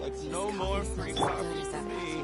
like no more free coffee for me.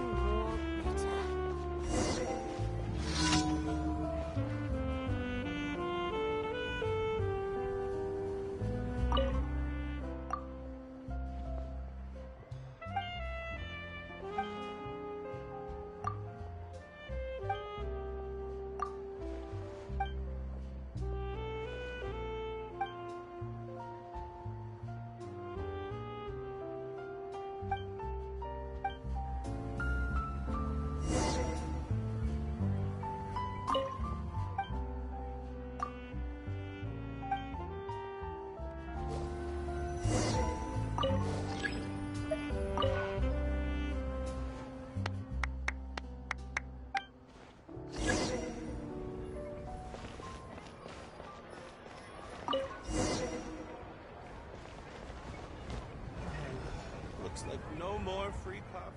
Looks like no more free coffee.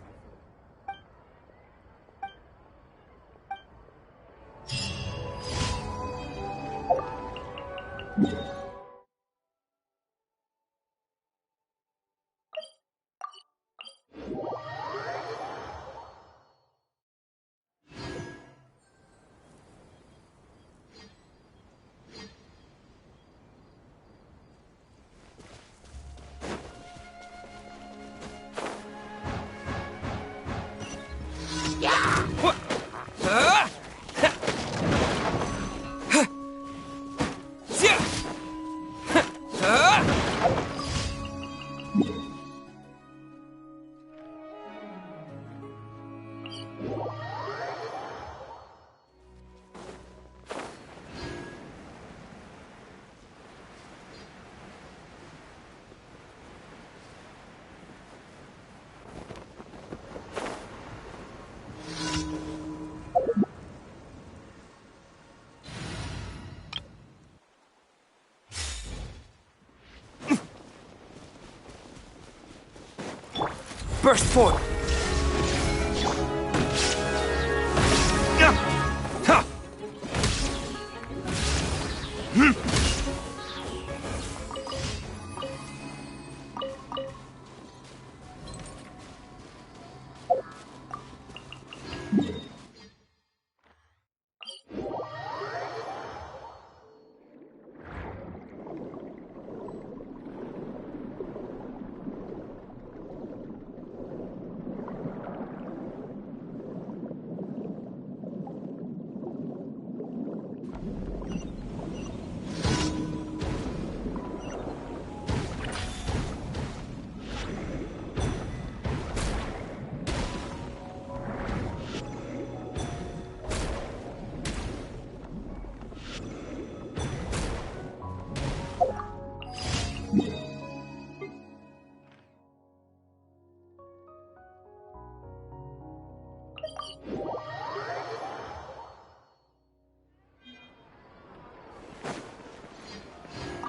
Burst forward!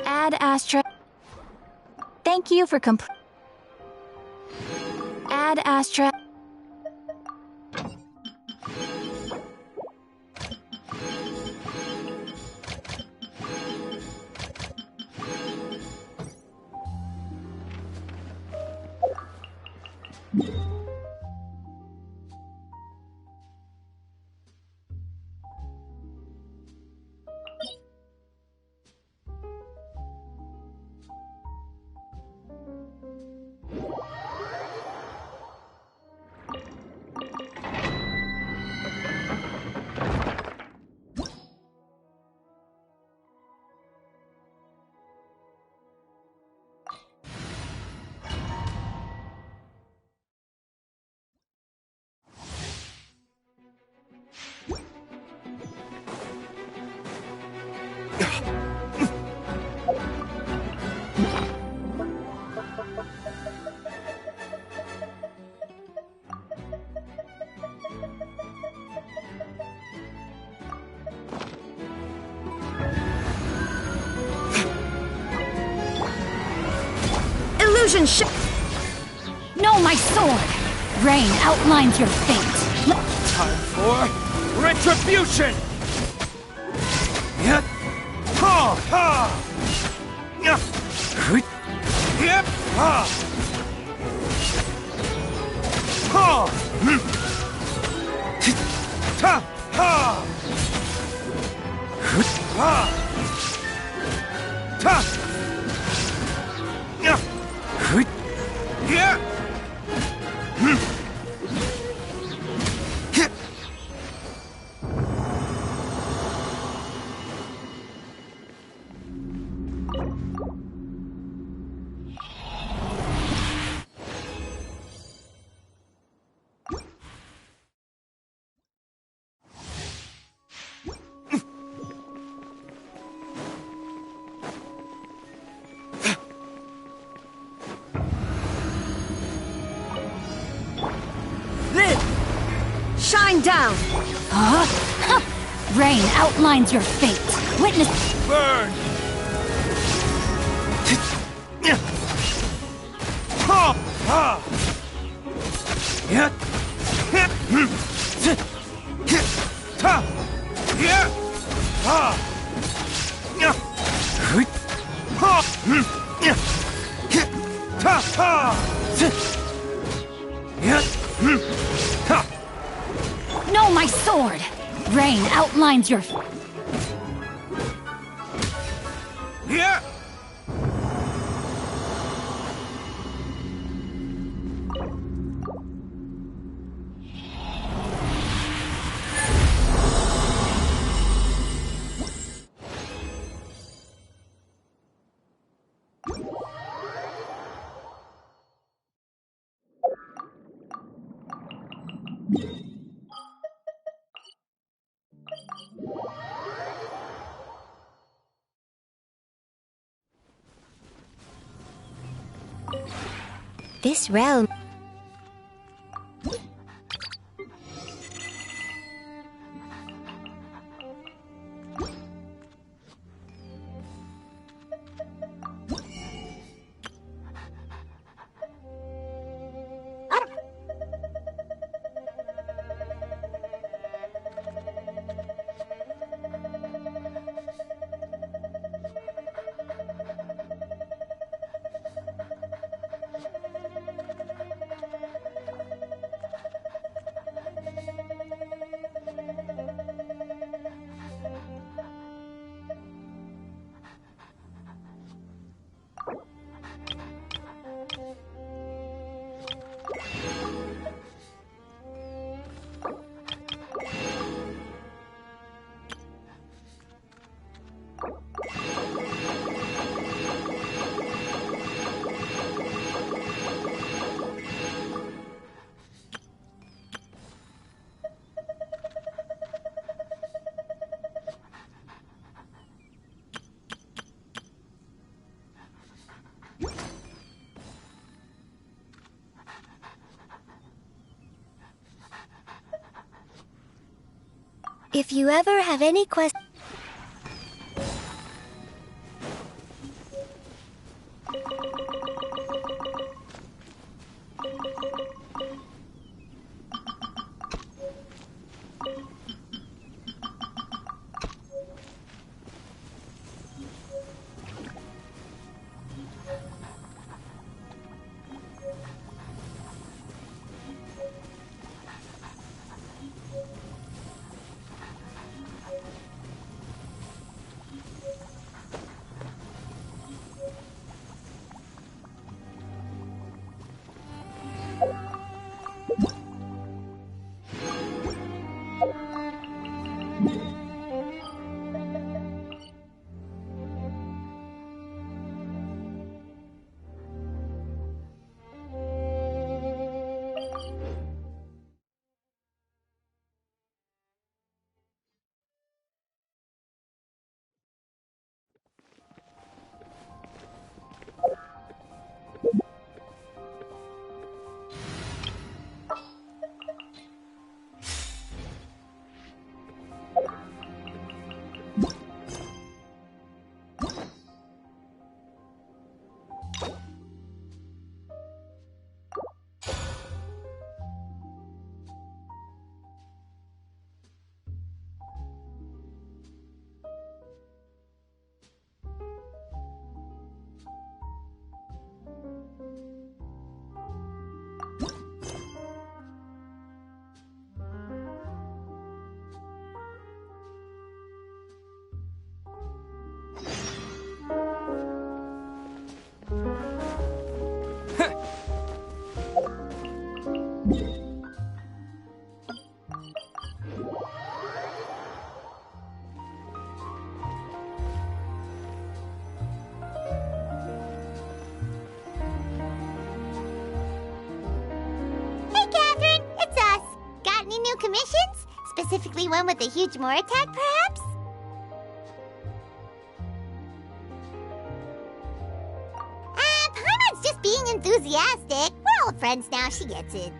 Add Astra. Thank you for Add Astra. No, my sword! Rain outlines your fate. Time for retribution! Yep. Ha ha! Yep. Yep. Ha! Ha! Ta! Ha! Ha! Ta! Ya! Ya! Shine down! Huh? Rain outlines your fate. Witness. Burn! Ha! Ha! Ya! Ta! Ya! Ha! Ya! Ha! Ya! Ta! Ha! Ya! Ha! No, my sword! Rain outlines your... Yeah! This realm... If you ever have any questions... commissions? Specifically one with a huge more attack, perhaps? Paimon's just being enthusiastic. We're old friends now, she gets it.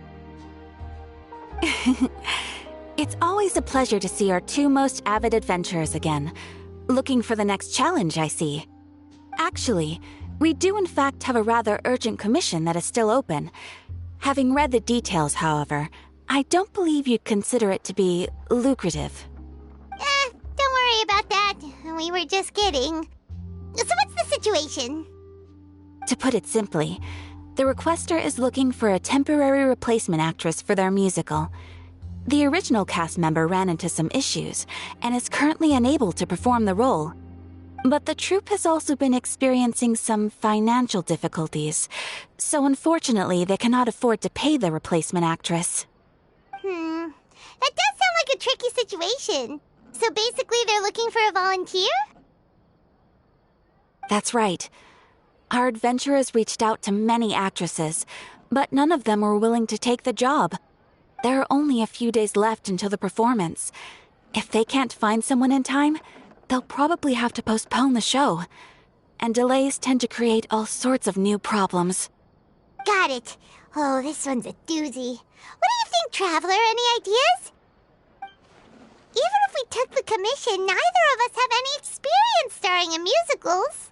It's always a pleasure to see our two most avid adventurers again. Looking for the next challenge, I see. Actually, we do in fact have a rather urgent commission that is still open. Having read the details, however, I don't believe you'd consider it to be lucrative. Don't worry about that. We were just kidding. So what's the situation? To put it simply, the requester is looking for a temporary replacement actress for their musical. The original cast member ran into some issues and is currently unable to perform the role. But the troupe has also been experiencing some financial difficulties, so unfortunately they cannot afford to pay the replacement actress. That does sound like a tricky situation. So basically they're looking for a volunteer? That's right. Our adventurers reached out to many actresses, but none of them were willing to take the job. There are only a few days left until the performance. If they can't find someone in time, they'll probably have to postpone the show. And delays tend to create all sorts of new problems. Got it. Oh, this one's a doozy. What do you think, Traveler? Any ideas? Even if we took the commission, neither of us have any experience starring in musicals.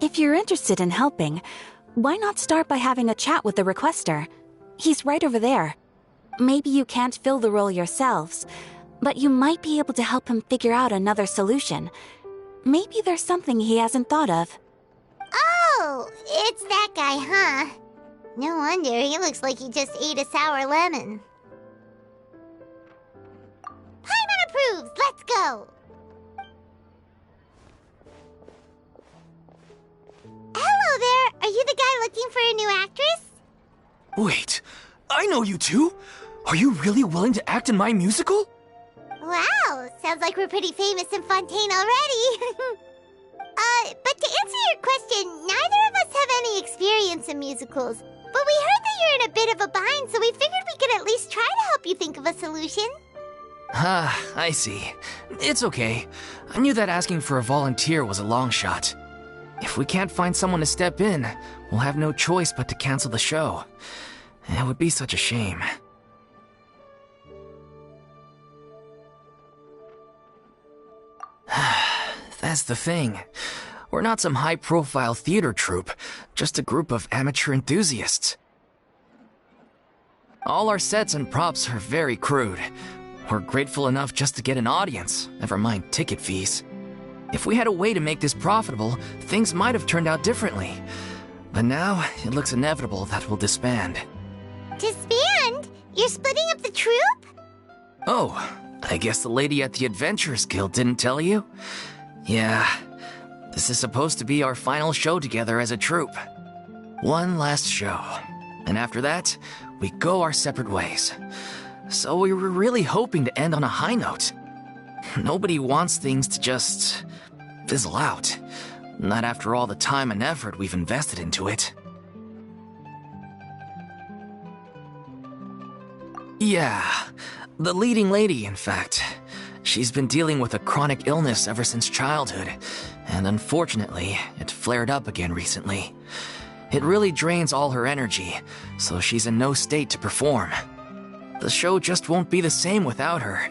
If you're interested in helping, why not start by having a chat with the requester? He's right over there. Maybe you can't fill the role yourselves, but you might be able to help him figure out another solution. Maybe there's something he hasn't thought of. Oh, it's that guy, huh? No wonder, he looks like he just ate a sour lemon. Paimon approves! Let's go! Hello there! Are you the guy looking for a new actress? Wait, I know you two! Are you really willing to act in my musical? Wow, sounds like we're pretty famous in Fontaine already. But to answer your question, neither of us have any experience in musicals. But we heard that you're in a bit of a bind, so we figured we could at least try to help you think of a solution. Ah, I see. It's okay. I knew that asking for a volunteer was a long shot. If we can't find someone to step in, we'll have no choice but to cancel the show. It would be such a shame. That's the thing. We're not some high-profile theater troupe, just a group of amateur enthusiasts. All our sets and props are very crude. We're grateful enough just to get an audience, never mind ticket fees. If we had a way to make this profitable, things might have turned out differently. But now, it looks inevitable that we'll disband. Disband? You're splitting up the troupe? Oh, I guess the lady at the Adventurers Guild didn't tell you? Yeah, this is supposed to be our final show together as a troupe. One last show. And after that, we go our separate ways. So we were really hoping to end on a high note. Nobody wants things to just fizzle out. Not after all the time and effort we've invested into it. Yeah, the leading lady, in fact. She's been dealing with a chronic illness ever since childhood, and unfortunately, it flared up again recently. It really drains all her energy, so she's in no state to perform. The show just won't be the same without her.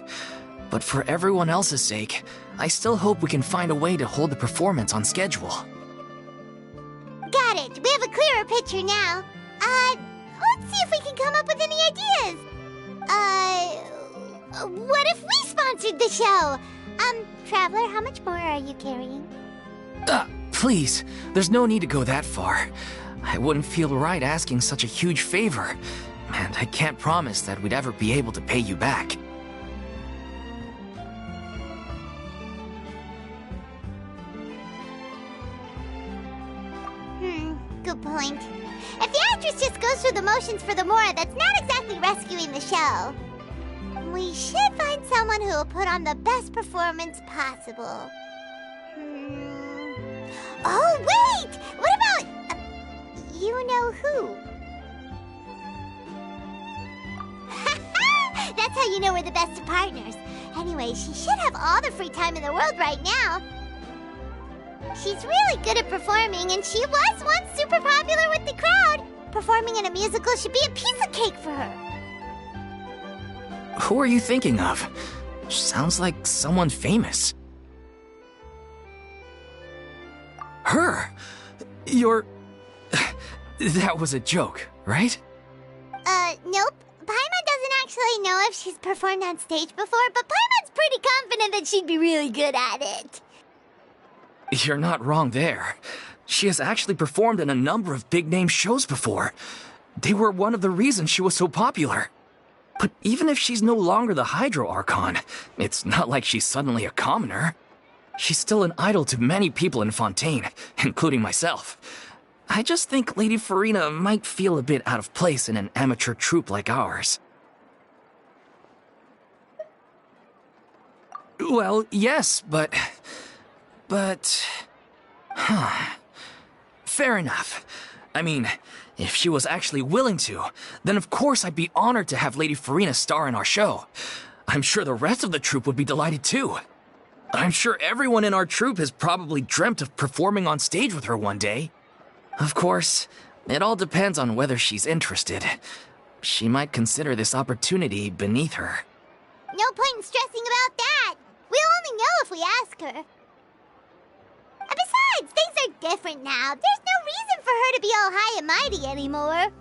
But for everyone else's sake, I still hope we can find a way to hold the performance on schedule. Got it. We have a clearer picture now. Let's see if we can come up with any ideas. What if we sponsored the show? Traveler, how much more are you carrying? Please, there's no need to go that far. I wouldn't feel right asking such a huge favor, and I can't promise that we'd ever be able to pay you back. Good point. If the actress just goes through the motions for the Mora, that's not exactly rescuing the show. We should find someone who will put on the best performance possible. Oh, wait! What about... you know who? That's how you know we're the best of partners. Anyway, she should have all the free time in the world right now. She's really good at performing, and she was once super popular with the crowd. Performing in a musical should be a piece of cake for her. Who are you thinking of? Sounds like someone famous. Her? You're... That was a joke, right? Nope. Paimon doesn't actually know if she's performed on stage before, but Paimon's pretty confident that she'd be really good at it. You're not wrong there. She has actually performed in a number of big-name shows before. They were one of the reasons she was so popular. But even if she's no longer the Hydro Archon, it's not like she's suddenly a commoner. She's still an idol to many people in Fontaine, including myself. I just think Lady Furina might feel a bit out of place in an amateur troupe like ours. Well, yes, but... Fair enough. I mean, if she was actually willing to, then of course I'd be honored to have Lady Furina star in our show. I'm sure the rest of the troupe would be delighted too. I'm sure everyone in our troupe has probably dreamt of performing on stage with her one day. Of course, it all depends on whether she's interested. She might consider this opportunity beneath her. No point in stressing about that. We'll only know if we ask her. And besides, things are different now. There's no reason for her to be all high and mighty anymore.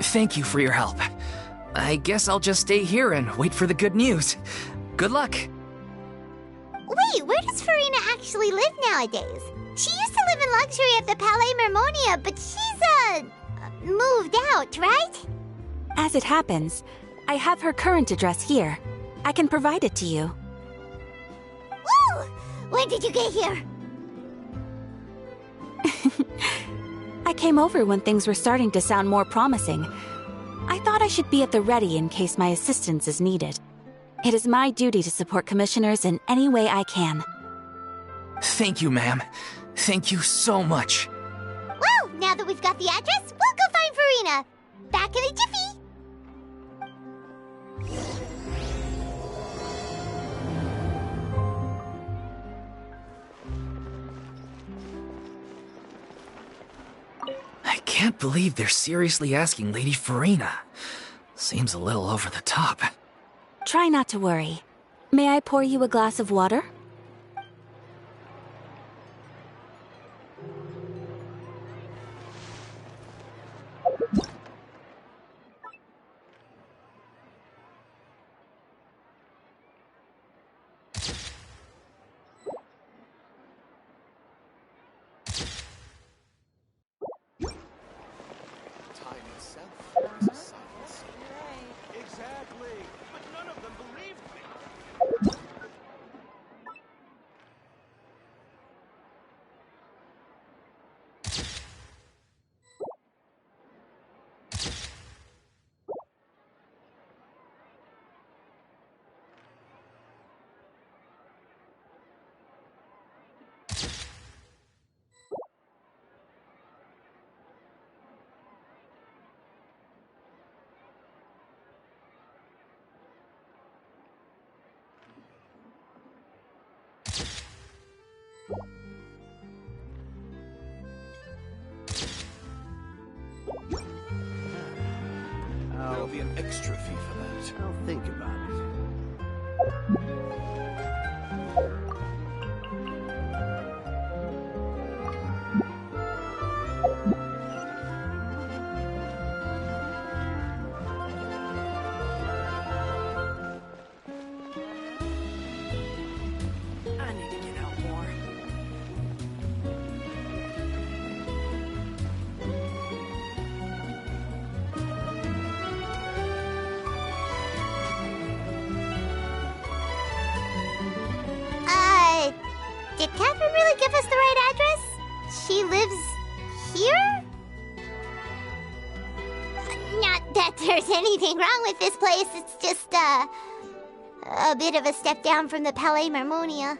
Thank you for your help. I guess I'll just stay here and wait for the good news. Good luck. Wait, where does Furina actually live nowadays? She used to live in luxury at the Palais Mermonia, but she's, moved out, right? As it happens, I have her current address here. I can provide it to you. Woo! When did you get here? I came over when things were starting to sound more promising. I thought I should be at the ready in case my assistance is needed. It is my duty to support commissioners in any way I can. Thank you, ma'am. Thank you so much. Well, now that we've got the address, we'll go find Furina. Back in a jiffy. I can't believe they're seriously asking Lady Furina. Seems a little over the top. Try not to worry. May I pour you a glass of water? Time itself is a silence. Exactly. But none of them believed me. There'll be an extra fee for that. I'll think about it. I need to get out more. that there's anything wrong with this place. It's just, a bit of a step down from the Palais Marmonia.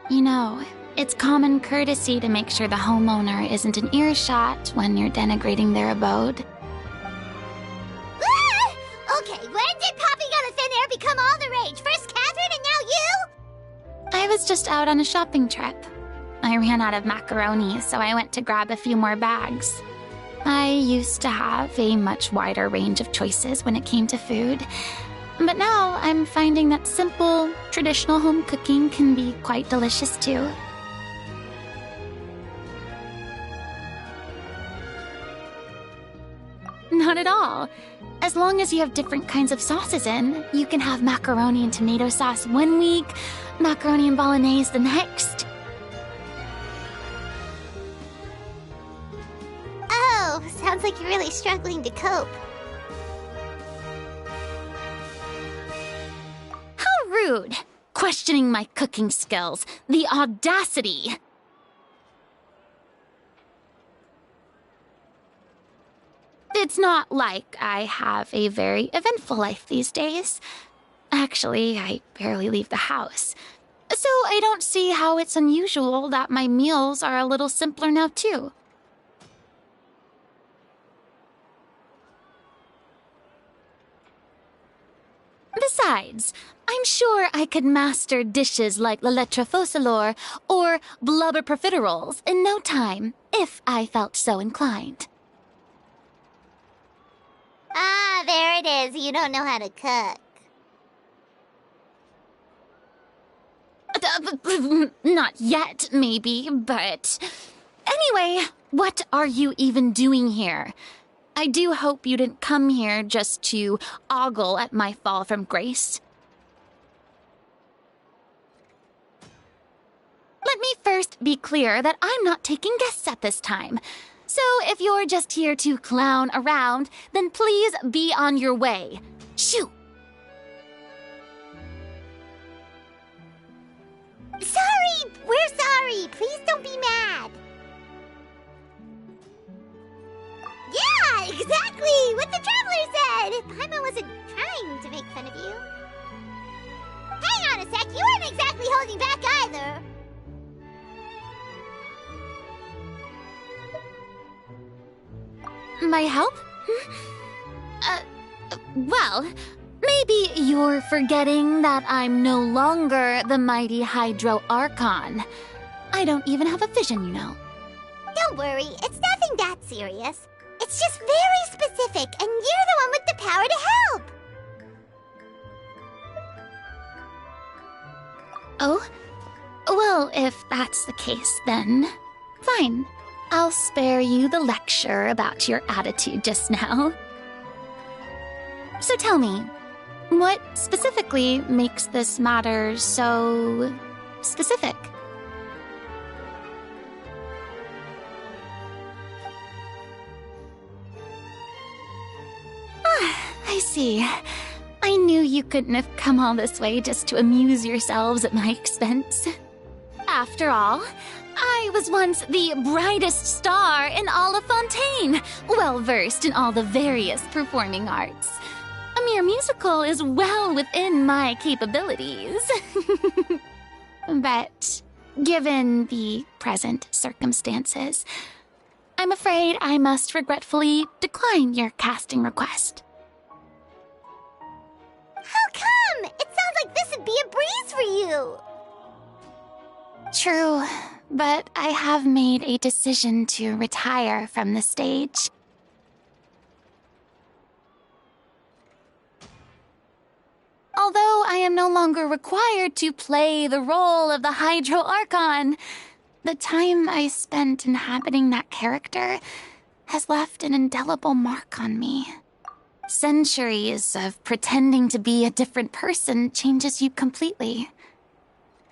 You know, it's common courtesy to make sure the homeowner isn't in earshot when you're denigrating their abode. Ah! Okay, when did popping out of thin air become all the rage? First Catherine and now you? I was just out on a shopping trip. I ran out of macaroni, so I went to grab a few more bags. I used to have a much wider range of choices when it came to food, but now I'm finding that simple, traditional home cooking can be quite delicious too. Not at all. As long as you have different kinds of sauces in, you can have macaroni and tomato sauce one week, macaroni and bolognese the next. Oh, sounds like you're really struggling to cope. How rude! Questioning my cooking skills. The audacity! It's not like I have a very eventful life these days. Actually, I barely leave the house. So I don't see how it's unusual that my meals are a little simpler now, too. Besides, I'm sure I could master dishes like la lettre focilor or blubber profiteroles in no time, if I felt so inclined. Ah, there it is. You don't know how to cook. Not yet, maybe, but... Anyway, what are you even doing here? I do hope you didn't come here just to ogle at my fall from grace. Let me first be clear that I'm not taking guests at this time. So if you're just here to clown around, then please be on your way. Shoo! Sorry! We're sorry! Please don't be mad! Yeah, exactly! What the Traveler said! Paimon wasn't trying to make fun of you. Hang on a sec, you weren't exactly holding back either. My help? Well, maybe you're forgetting that I'm no longer the mighty Hydro Archon. I don't even have a vision, you know. Don't worry, it's nothing that serious. It's just very specific, and you're the one with the power to help. Oh? Well, if that's the case, then fine. I'll spare you the lecture about your attitude just now. So tell me, what specifically makes this matter so specific? I see. I knew you couldn't have come all this way just to amuse yourselves at my expense. After all, I was once the brightest star in all of Fontaine, well-versed in all the various performing arts. A mere musical is well within my capabilities. But given the present circumstances, I'm afraid I must regretfully decline your casting request. How come? It sounds like this would be a breeze for you. True, but I have made a decision to retire from the stage. Although I am no longer required to play the role of the Hydro Archon, the time I spent inhabiting that character has left an indelible mark on me. Centuries of pretending to be a different person changes you completely.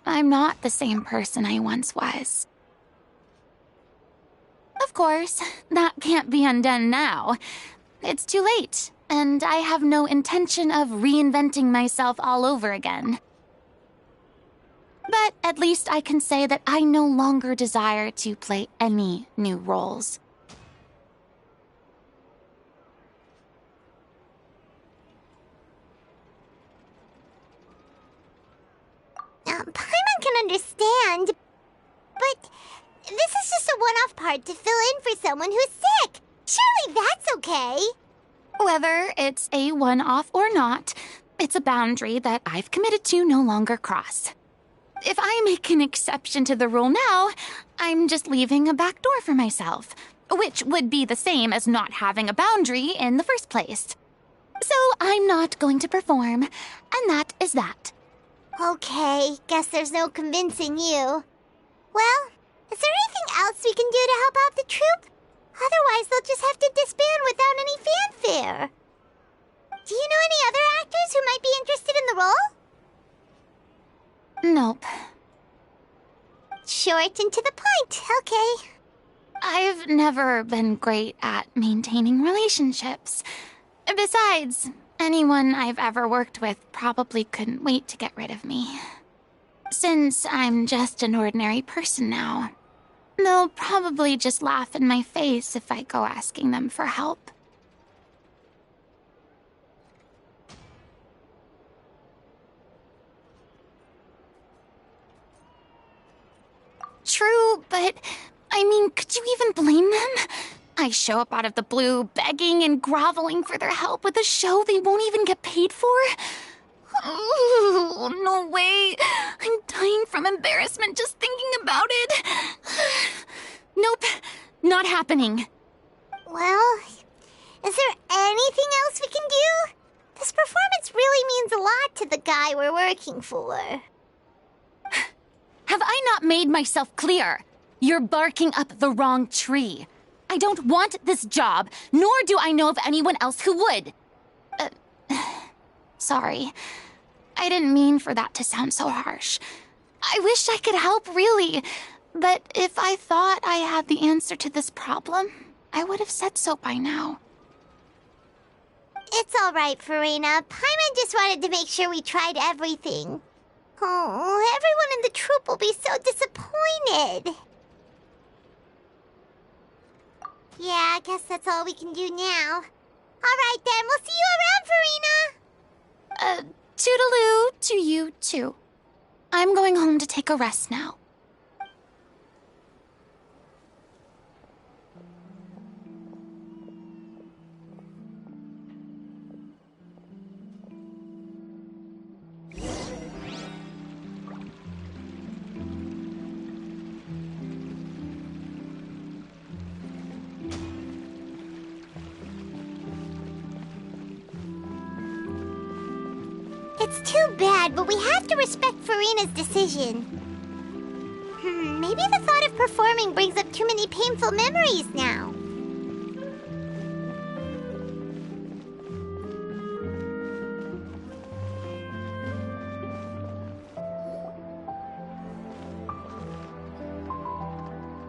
I'm not the same person I once was. Of course, that can't be undone now. It's too late, and I have no intention of reinventing myself all over again. But at least I can say that I no longer desire to play any new roles. understand. But this is just a one-off part to fill in for someone who's sick. Surely that's okay. Whether it's a one-off or not, it's a boundary that I've committed to no longer cross. If I make an exception to the rule now, I'm just leaving a back door for myself, which would be the same as not having a boundary in the first place. So I'm not going to perform, and that is that. Okay, guess there's no convincing you. Well, is there anything else we can do to help out the troupe? Otherwise, they'll just have to disband without any fanfare. Do you know any other actors who might be interested in the role? Nope. Short and to the point, okay. I've never been great at maintaining relationships. Besides, anyone I've ever worked with probably couldn't wait to get rid of me. Since I'm just an ordinary person now, they'll probably just laugh in my face if I go asking them for help. True, but I mean, could you even blame them? I show up out of the blue, begging and groveling for their help with a show they won't even get paid for? Oh, no way. I'm dying from embarrassment just thinking about it. Nope, not happening. Well, is there anything else we can do? This performance really means a lot to the guy we're working for. Have I not made myself clear? You're barking up the wrong tree. I don't want this job, nor do I know of anyone else who would. Sorry. I didn't mean for that to sound so harsh. I wish I could help, really. But if I thought I had the answer to this problem, I would have said so by now. It's all right, Furina. Paimon just wanted to make sure we tried everything. Oh, everyone in the troupe will be so disappointed. Yeah, I guess that's all we can do now. All right, then. We'll see you around, Furina. Toodaloo to you, too. I'm going home to take a rest now. It's too bad, but we have to respect Furina's decision. Maybe the thought of performing brings up too many painful memories now.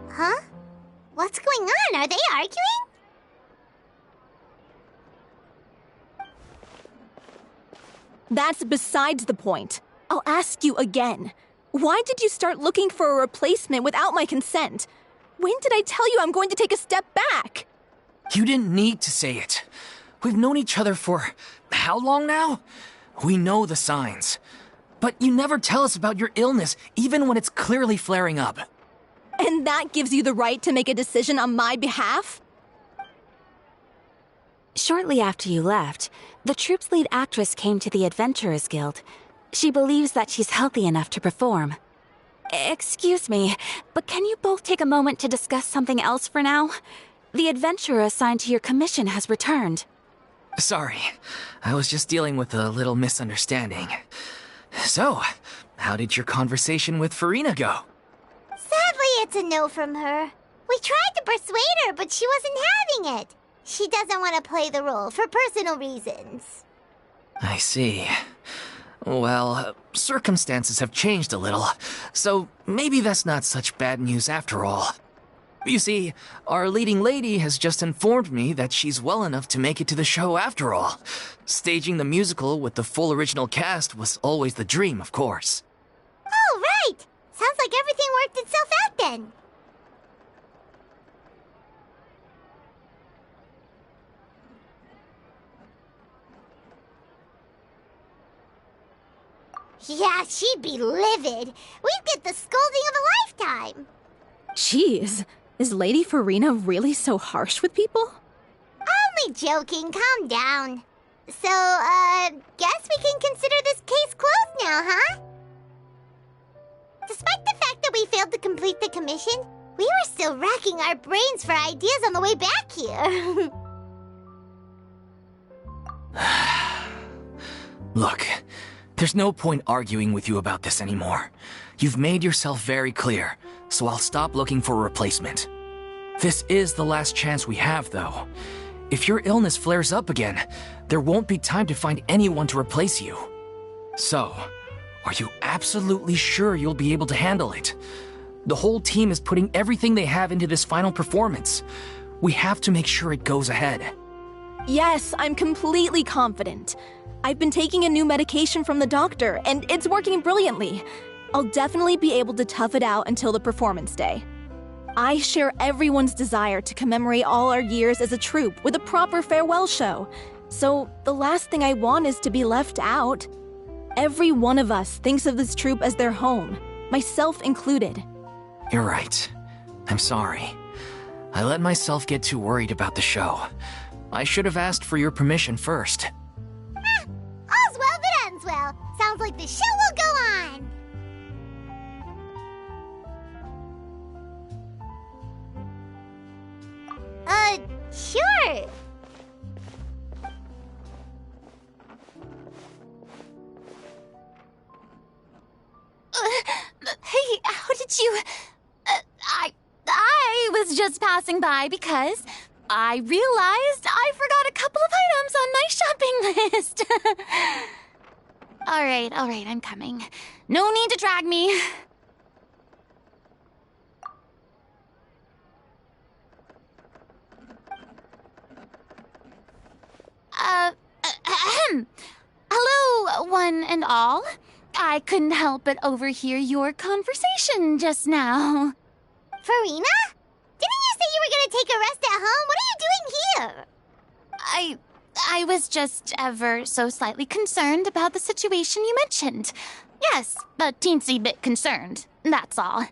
Huh? What's going on? Are they arguing? That's besides the point. I'll ask you again. Why did you start looking for a replacement without my consent? When did I tell you I'm going to take a step back? You didn't need to say it. We've known each other for how long now? We know the signs. But you never tell us about your illness, even when it's clearly flaring up. And that gives you the right to make a decision on my behalf? Shortly after you left, the troupe's lead actress came to the Adventurers Guild. She believes that she's healthy enough to perform. Excuse me, but can you both take a moment to discuss something else for now? The adventurer assigned to your commission has returned. Sorry, I was just dealing with a little misunderstanding. So, how did your conversation with Furina go? Sadly, it's a no from her. We tried to persuade her, but she wasn't having it. She doesn't want to play the role for personal reasons. I see. Well, circumstances have changed a little, so maybe that's not such bad news after all. You see, our leading lady has just informed me that she's well enough to make it to the show after all. Staging the musical with the full original cast was always the dream, of course. Oh, right! Sounds like everything worked itself out then. Yeah, she'd be livid. We'd get the scolding of a lifetime. Jeez, is Lady Furina really so harsh with people? Only joking, calm down. So, guess we can consider this case closed now, huh? Despite the fact that we failed to complete the commission, we were still racking our brains for ideas on the way back here. Look, there's no point arguing with you about this anymore. You've made yourself very clear, so I'll stop looking for a replacement. This is the last chance we have, though. If your illness flares up again, there won't be time to find anyone to replace you. So, are you absolutely sure you'll be able to handle it? The whole team is putting everything they have into this final performance. We have to make sure it goes ahead. Yes, I'm completely confident. I've been taking a new medication from the doctor, and it's working brilliantly. I'll definitely be able to tough it out until the performance day. I share everyone's desire to commemorate all our years as a troupe with a proper farewell show. So the last thing I want is to be left out. Every one of us thinks of this troupe as their home, myself included. You're right. I'm sorry. I let myself get too worried about the show. I should have asked for your permission first. All's well that ends well. Sounds like the show will go on. Sure. Hey, how did you... I was just passing by because I realized I forgot a couple of items on my shopping list. All right, I'm coming. No need to drag me. Hello, one and all. I couldn't help but overhear your conversation just now. Furina? Didn't you say you were gonna take a rest at home? What are you doing here? I was just ever so slightly concerned about the situation you mentioned. Yes, a teensy bit concerned, that's all.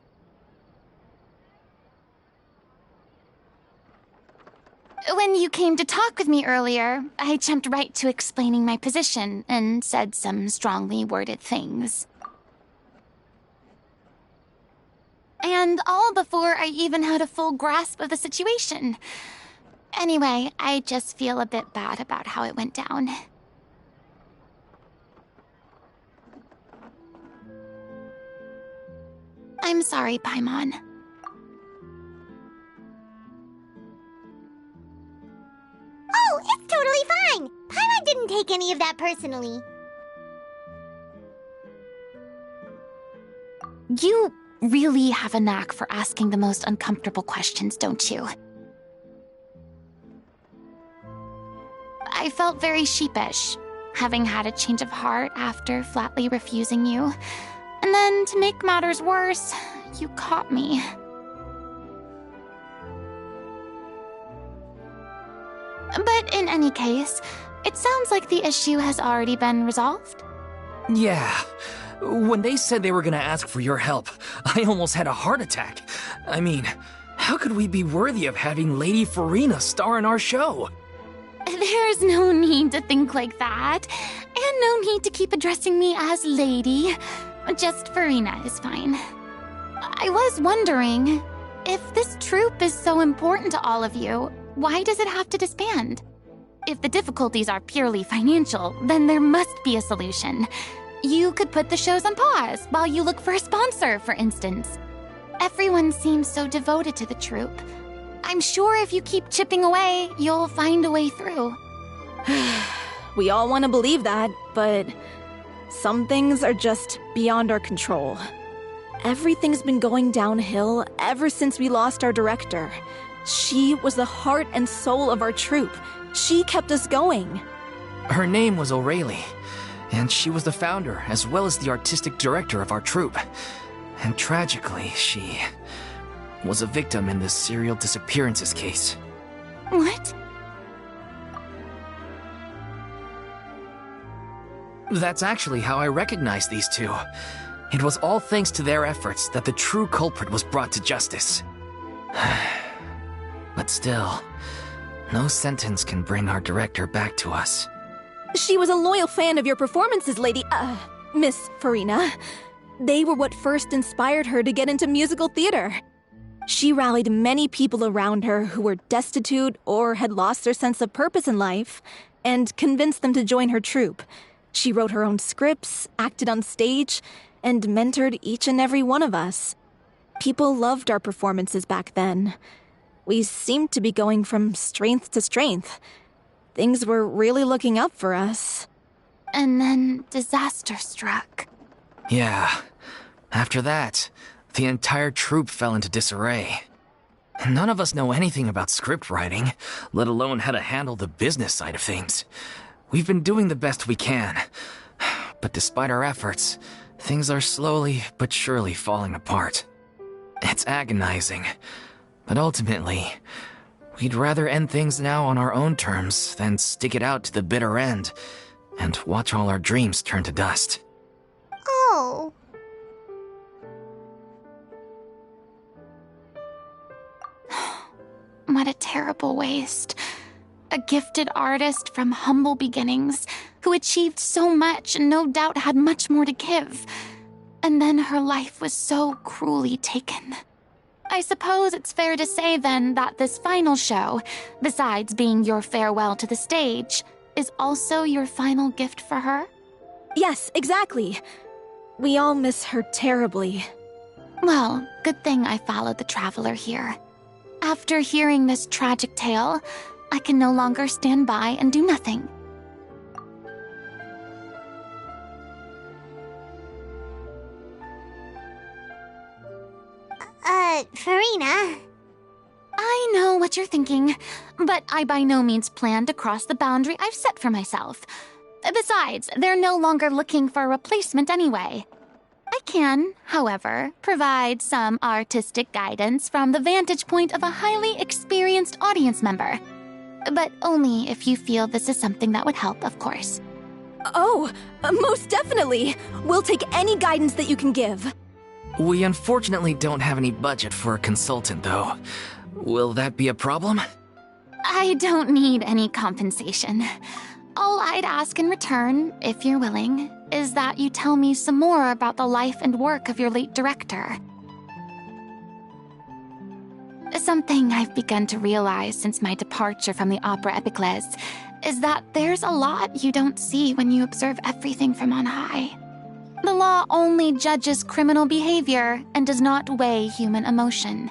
When you came to talk with me earlier, I jumped right to explaining my position and said some strongly worded things. And all before I even had a full grasp of the situation. Anyway, I just feel a bit bad about how it went down. I'm sorry, Paimon. Oh, it's totally fine. Paimon didn't take any of that personally. You really have a knack for asking the most uncomfortable questions, don't you? I felt very sheepish, having had a change of heart after flatly refusing you. And then, to make matters worse, you caught me. But in any case, it sounds like the issue has already been resolved. Yeah. When they said they were gonna ask for your help, I almost had a heart attack. I mean, how could we be worthy of having Lady Furina star in our show? There's no need to think like that, and no need to keep addressing me as Lady. Just Furina is fine. I was wondering, if this troupe is so important to all of you, why does it have to disband? If the difficulties are purely financial, then there must be a solution. You could put the shows on pause while you look for a sponsor, for instance. Everyone seems so devoted to the troupe. I'm sure if you keep chipping away, you'll find a way through. We all want to believe that, but some things are just beyond our control. Everything's been going downhill ever since we lost our director. She was the heart and soul of our troupe. She kept us going. Her name was O'Reilly, and she was the founder as well as the artistic director of our troupe. And tragically, she was a victim in this serial disappearances case. What? That's actually how I recognized these two. It was all thanks to their efforts that the true culprit was brought to justice. But still, no sentence can bring our director back to us. She was a loyal fan of your performances, Miss Furina. They were what first inspired her to get into musical theater. She rallied many people around her who were destitute or had lost their sense of purpose in life, and convinced them to join her troupe. She wrote her own scripts, acted on stage, and mentored each and every one of us. People loved our performances back then. We seemed to be going from strength to strength. Things were really looking up for us. And then disaster struck. Yeah. After that, the entire troupe fell into disarray. None of us know anything about script writing, let alone how to handle the business side of things. We've been doing the best we can. But despite our efforts, things are slowly but surely falling apart. It's agonizing. But ultimately, we'd rather end things now on our own terms than stick it out to the bitter end and watch all our dreams turn to dust. Oh. What a terrible waste. A gifted artist from humble beginnings who achieved so much and no doubt had much more to give. And then her life was so cruelly taken. I suppose it's fair to say then that this final show, besides being your farewell to the stage, is also your final gift for her? Yes, exactly. We all miss her terribly. Well, good thing I followed the traveler here. After hearing this tragic tale, I can no longer stand by and do nothing. Furina. I know what you're thinking, but I by no means plan to cross the boundary I've set for myself. Besides, they're no longer looking for a replacement anyway. I can, however, provide some artistic guidance from the vantage point of a highly experienced audience member. But only if you feel this is something that would help, of course. Oh, most definitely. We'll take any guidance that you can give. We unfortunately don't have any budget for a consultant, though. Will that be a problem? I don't need any compensation. All I'd ask in return, if you're willing, is that you tell me some more about the life and work of your late director. Something I've begun to realize since my departure from the Opera Epiclese is that there's a lot you don't see when you observe everything from on high. The law only judges criminal behavior and does not weigh human emotion.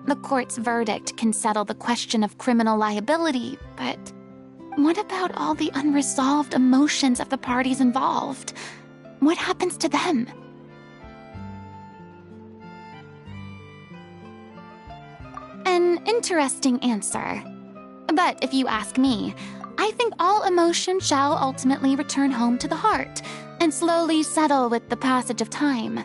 The court's verdict can settle the question of criminal liability, but what about all the unresolved emotions of the parties involved? What happens to them? An interesting answer. But if you ask me, I think all emotion shall ultimately return home to the heart and slowly settle with the passage of time.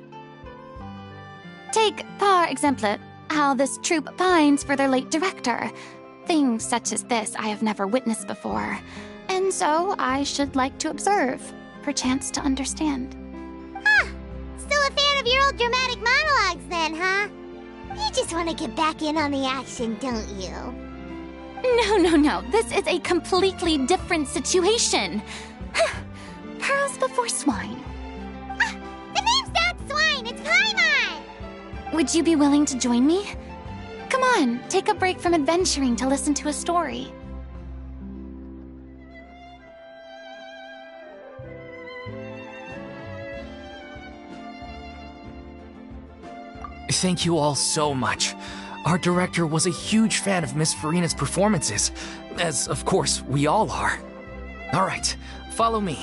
Take, par exemple, how this troupe pines for their late director. Things such as this I have never witnessed before, and so I should like to observe, perchance to understand. Huh. Still a fan of your old dramatic monologues then, huh? You just want to get back in on the action, don't you? No. This is a completely different situation. Pearls before swine. Ah, the name's not Swine, it's Paimon! Would you be willing to join me? Come on, take a break from adventuring to listen to a story. Thank you all so much. Our director was a huge fan of Miss Furina's performances, as of course we all are. Alright, follow me.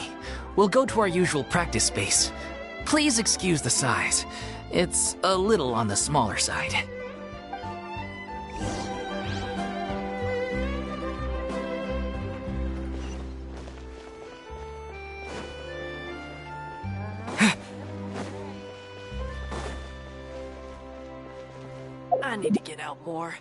We'll go to our usual practice space. Please excuse the size. It's a little on the smaller side. I need to get out more.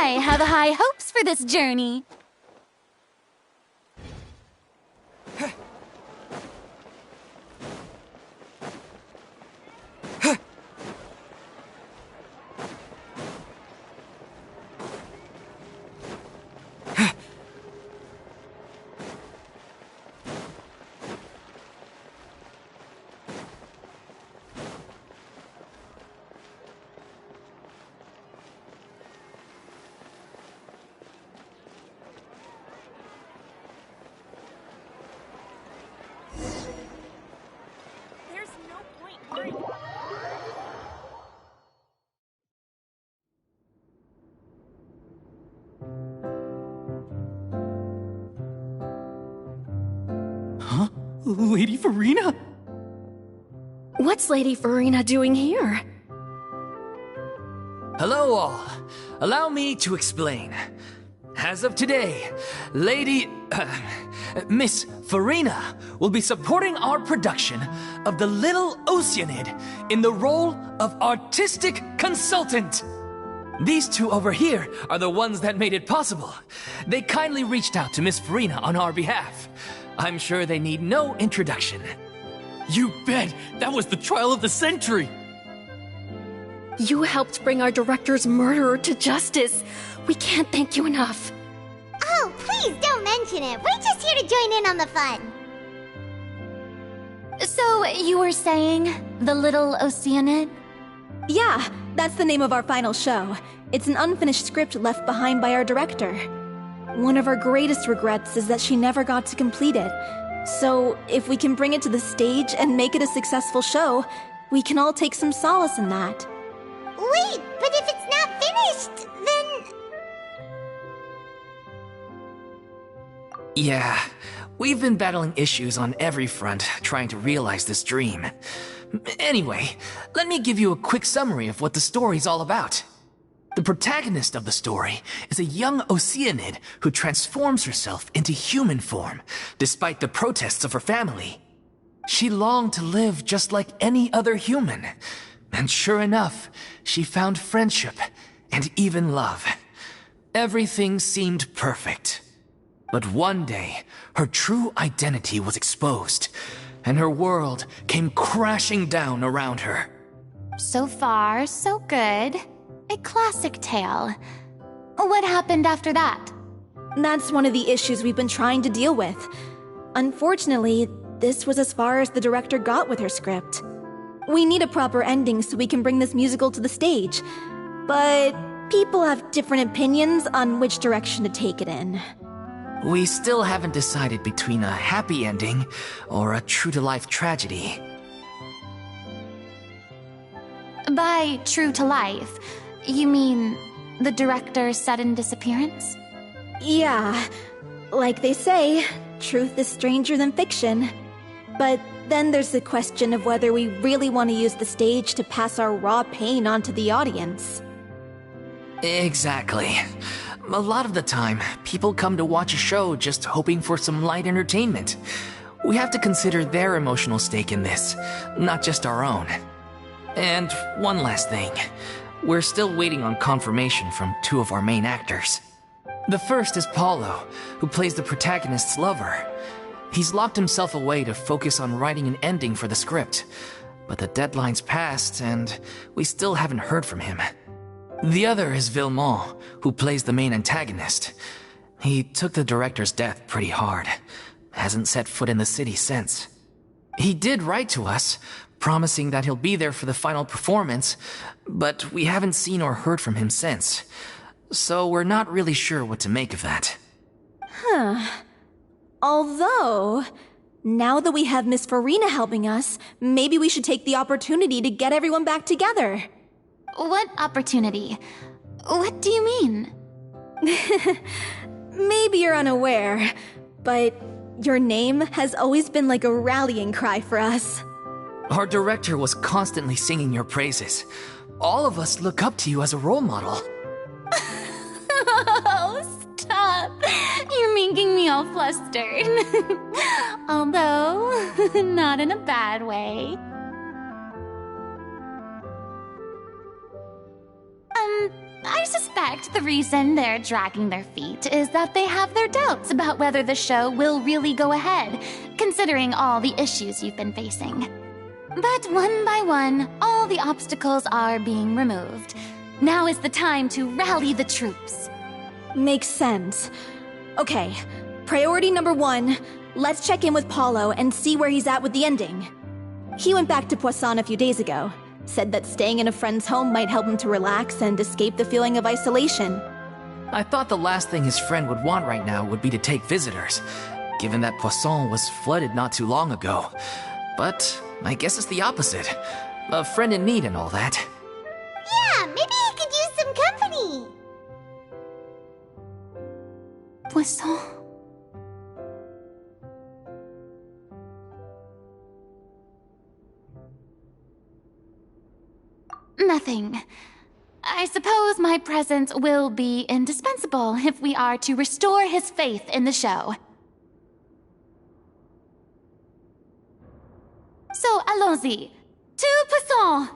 I have high hopes for this journey. There's no point worrying. Huh? Lady Furina? What's Lady Furina doing here? Hello all. Allow me to explain. As of today, Miss Furina will be supporting our production of The Little Oceanid in the role of artistic consultant. These two over here are the ones that made it possible. They kindly reached out to Miss Furina on our behalf. I'm sure they need no introduction. You bet! That was the trial of the century! You helped bring our director's murderer to justice. We can't thank you enough. Oh, please don't mention it. We're just here to join in on the fun. So, you were saying The Little Oceanid? Yeah, that's the name of our final show. It's an unfinished script left behind by our director. One of our greatest regrets is that she never got to complete it. So, if we can bring it to the stage and make it a successful show, we can all take some solace in that. Wait, but if it's not finished, then... Yeah, we've been battling issues on every front trying to realize this dream. Anyway, let me give you a quick summary of what the story's all about. The protagonist of the story is a young Oceanid who transforms herself into human form, despite the protests of her family. She longed to live just like any other human, and sure enough, she found friendship and even love. Everything seemed perfect. But one day, her true identity was exposed, and her world came crashing down around her. So far, so good. A classic tale. What happened after that? That's one of the issues we've been trying to deal with. Unfortunately, this was as far as the director got with her script. We need a proper ending so we can bring this musical to the stage. But people have different opinions on which direction to take it in. We still haven't decided between a happy ending or a true-to-life tragedy. By true to life, you mean the director's sudden disappearance? Yeah, like they say, truth is stranger than fiction. But then there's the question of whether we really want to use the stage to pass our raw pain onto the audience. Exactly. A lot of the time, people come to watch a show just hoping for some light entertainment. We have to consider their emotional stake in this, not just our own. And one last thing. We're still waiting on confirmation from two of our main actors. The first is Paulo, who plays the protagonist's lover. He's locked himself away to focus on writing an ending for the script, but the deadline's passed and we still haven't heard from him. The other is Villemont, who plays the main antagonist. He took the director's death pretty hard. Hasn't set foot in the city since. He did write to us, promising that he'll be there for the final performance, but we haven't seen or heard from him since. So we're not really sure what to make of that. Although, now that we have Miss Furina helping us, maybe we should take the opportunity to get everyone back together. What opportunity? What do you mean? Maybe you're unaware, but your name has always been like a rallying cry for us. Our director was constantly singing your praises. All of us look up to you as a role model. Oh, stop! You're making me all flustered. Although, not in a bad way. I suspect suspect the reason they're dragging their feet is that they have their doubts about whether the show will really go ahead, considering all the issues you've been facing. But one by one, all the obstacles are being removed. Now is the time to rally the troops. Makes sense. Okay, priority number 1, let's check in with Paulo and see where he's at with the ending. He went back to Poisson a few days ago, said that staying in a friend's home might help him to relax and escape the feeling of isolation. I thought the last thing his friend would want right now would be to take visitors, given that Poisson was flooded not too long ago. But I guess it's the opposite. A friend in need and all that. Yeah, maybe he could use some company. Poisson? Nothing. I suppose my presence will be indispensable if we are to restore his faith in the show. So, allons-y. To Poisson!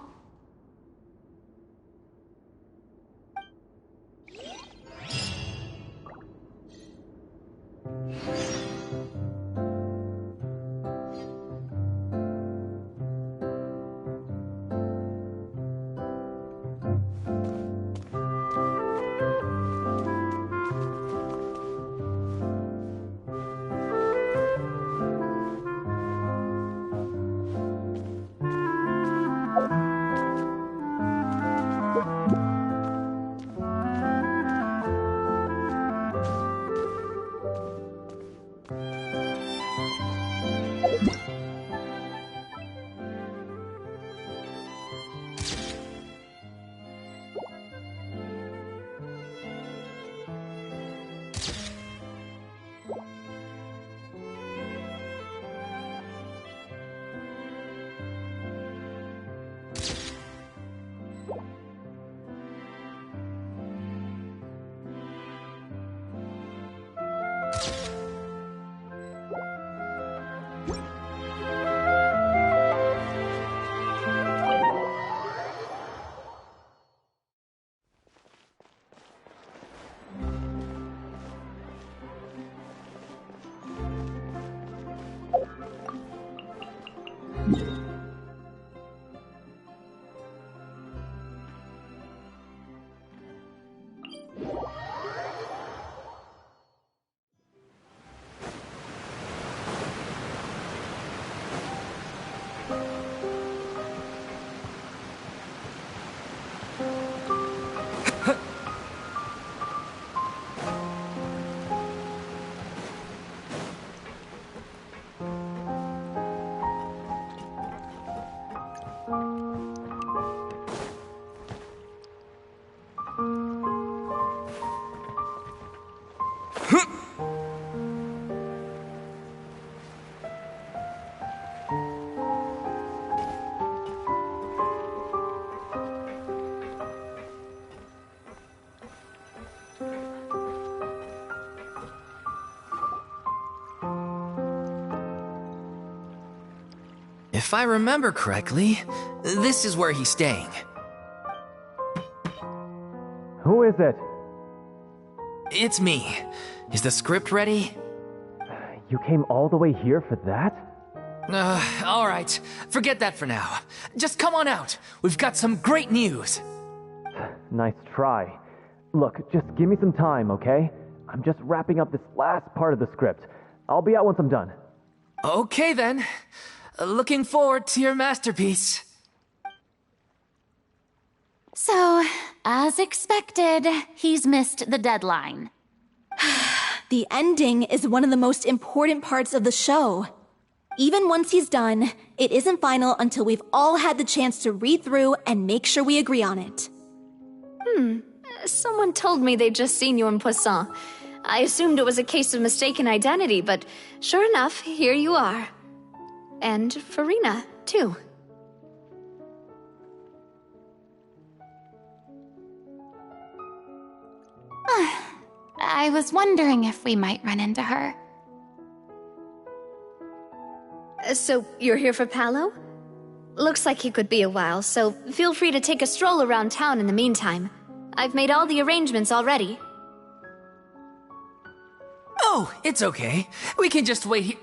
If I remember correctly, this is where he's staying. Who is it? It's me. Is the script ready? You came all the way here for that? All right. Forget that for now. Just come on out. We've got some great news. Nice try. Look, just give me some time, okay? I'm just wrapping up this last part of the script. I'll be out once I'm done. Okay, then. Looking forward to your masterpiece. So, as expected, he's missed the deadline. The ending is one of the most important parts of the show. Even once he's done, it isn't final until we've all had the chance to read through and make sure we agree on it. Someone told me they'd just seen you in Poisson. I assumed it was a case of mistaken identity, but sure enough, here you are. And Furina, too. I was wondering if we might run into her. So, you're here for Paolo? Looks like he could be a while, so feel free to take a stroll around town in the meantime. I've made all the arrangements already. Oh, it's okay. We can just wait here.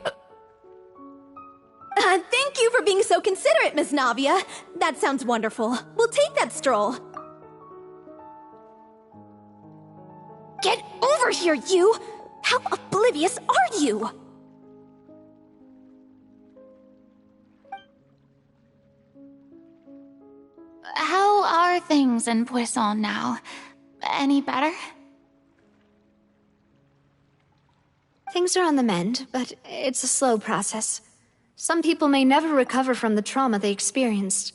Thank you for being so considerate, Miss Navia. That sounds wonderful. We'll take that stroll. Get over here, you! How oblivious are you? How are things in Poisson now? Any better? Things are on the mend, but it's a slow process. Some people may never recover from the trauma they experienced.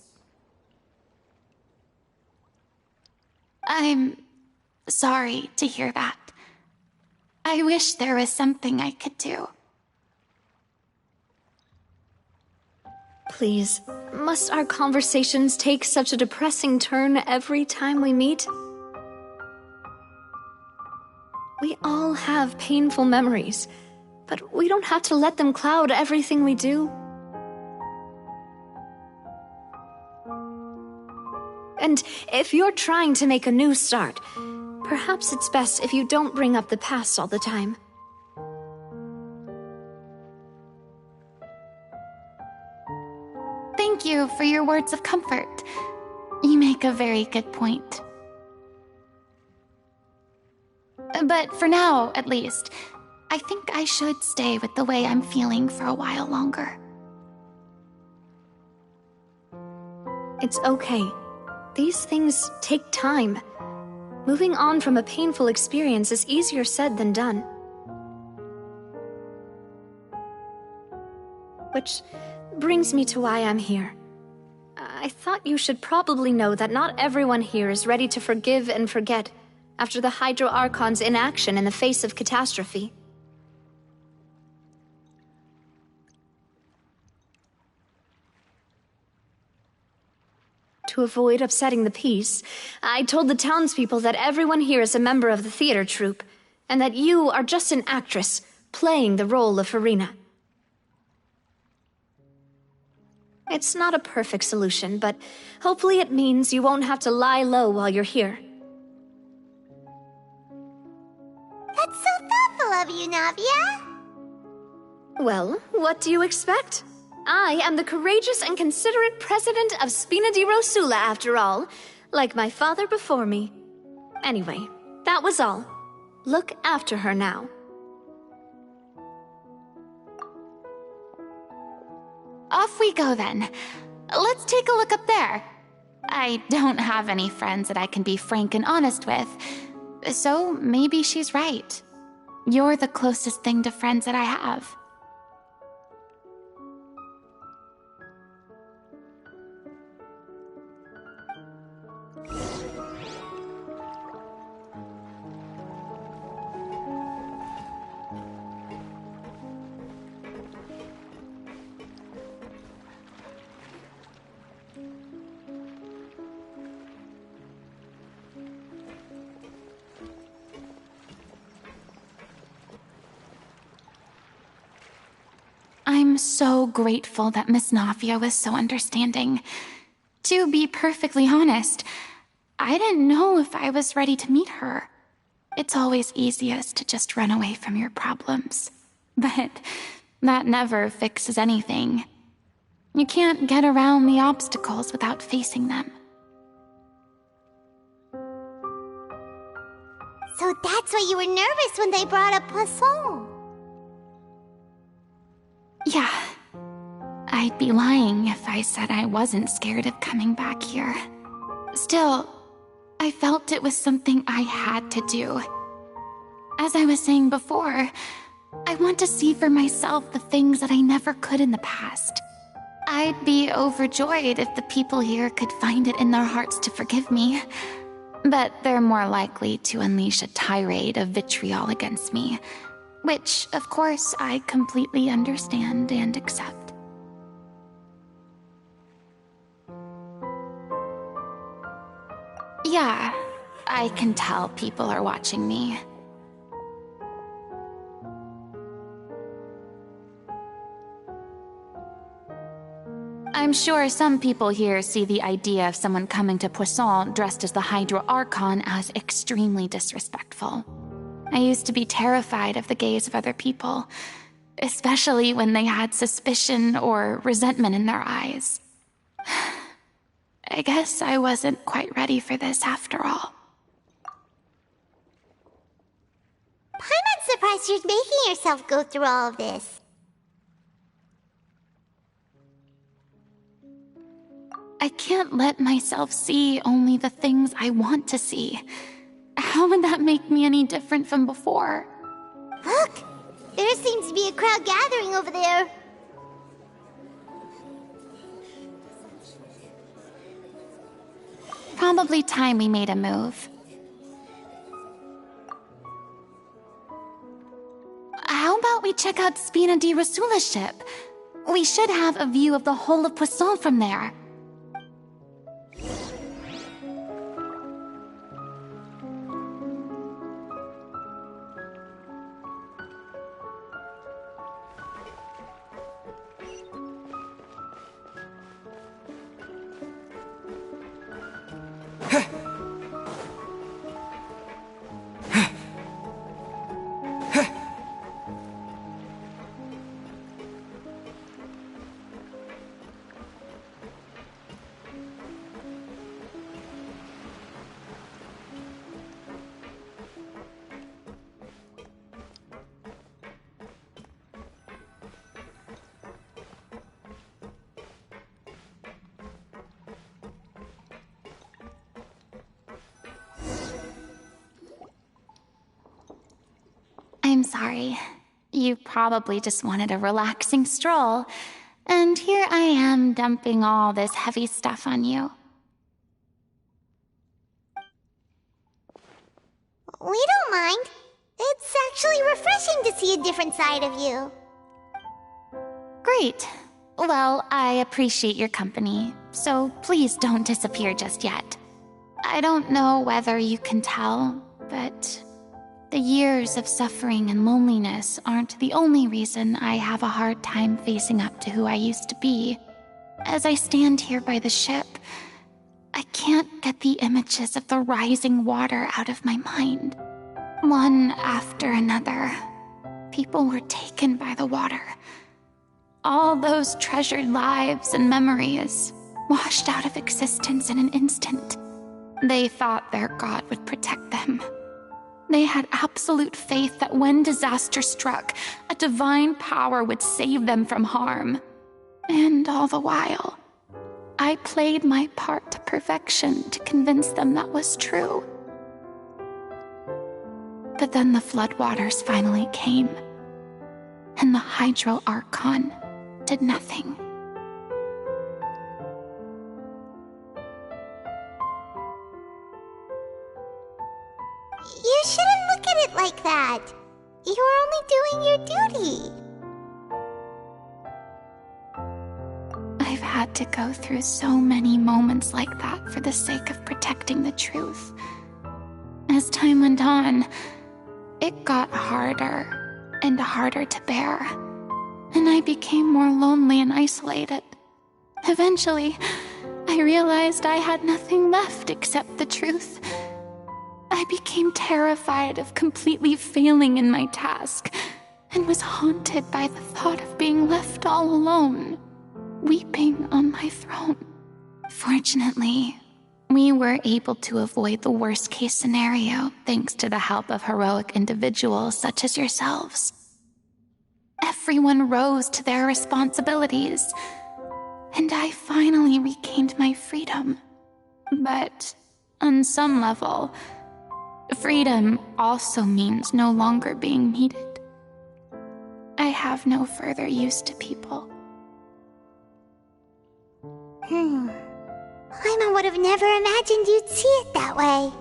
I'm sorry to hear that. I wish there was something I could do. Please, must our conversations take such a depressing turn every time we meet? We all have painful memories, but we don't have to let them cloud everything we do. And if you're trying to make a new start, perhaps it's best if you don't bring up the past all the time. Thank you for your words of comfort. You make a very good point. But for now, at least, I think I should stay with the way I'm feeling for a while longer. It's okay. These things take time. Moving on from a painful experience is easier said than done. Which brings me to why I'm here. I thought you should probably know that not everyone here is ready to forgive and forget after the Hydro Archon's inaction in the face of catastrophe. To avoid upsetting the peace, I told the townspeople that everyone here is a member of the theater troupe, and that you are just an actress playing the role of Furina. It's not a perfect solution, but hopefully it means you won't have to lie low while you're here. That's so thoughtful of you, Navia. Well, what do you expect? I am the courageous and considerate president of Spina di Rosula, after all, like my father before me. Anyway, that was all. Look after her now. Off we go then. Let's take a look up there. I don't have any friends that I can be frank and honest with, so maybe she's right. You're the closest thing to friends that I have. I'm so grateful that Miss Navia was so understanding. To be perfectly honest, I didn't know if I was ready to meet her. It's always easiest to just run away from your problems. But that never fixes anything. You can't get around the obstacles without facing them. So that's why you were nervous when they brought up Poisson. Yeah. I'd be lying if I said I wasn't scared of coming back here. Still, I felt it was something I had to do. As I was saying before, I want to see for myself the things that I never could in the past. I'd be overjoyed if the people here could find it in their hearts to forgive me. But they're more likely to unleash a tirade of vitriol against me, which, of course, I completely understand and accept. Yeah, I can tell people are watching me. I'm sure some people here see the idea of someone coming to Poisson dressed as the Hydro Archon as extremely disrespectful. I used to be terrified of the gaze of other people, especially when they had suspicion or resentment in their eyes. I guess I wasn't quite ready for this after all. I'm not surprised you're making yourself go through all of this. I can't let myself see only the things I want to see. How would that make me any different from before? Look! There seems to be a crowd gathering over there. Probably time we made a move. How about we check out Spina di Rosula's ship? We should have a view of the whole of Poisson from there. I'm sorry. You probably just wanted a relaxing stroll, and here I am dumping all this heavy stuff on you. We don't mind. It's actually refreshing to see a different side of you. Great. Well, I appreciate your company, so please don't disappear just yet. I don't know whether you can tell, but the years of suffering and loneliness aren't the only reason I have a hard time facing up to who I used to be. As I stand here by the ship, I can't get the images of the rising water out of my mind. One after another, people were taken by the water. All those treasured lives and memories washed out of existence in an instant. They thought their god would protect them. They had absolute faith that when disaster struck, a divine power would save them from harm. And all the while, I played my part to perfection to convince them that was true. But then the floodwaters finally came, and the Hydro Archon did nothing. You shouldn't look at it like that. You're only doing your duty. I've had to go through so many moments like that for the sake of protecting the truth. As time went on, it got harder and harder to bear, and I became more lonely and isolated. Eventually, I realized I had nothing left except the truth. I became terrified of completely failing in my task, and was haunted by the thought of being left all alone, weeping on my throne. Fortunately, we were able to avoid the worst-case scenario thanks to the help of heroic individuals such as yourselves. Everyone rose to their responsibilities, and I finally regained my freedom. But on some level, freedom also means no longer being needed. I have no further use to people. Paimon would have never imagined you'd see it that way.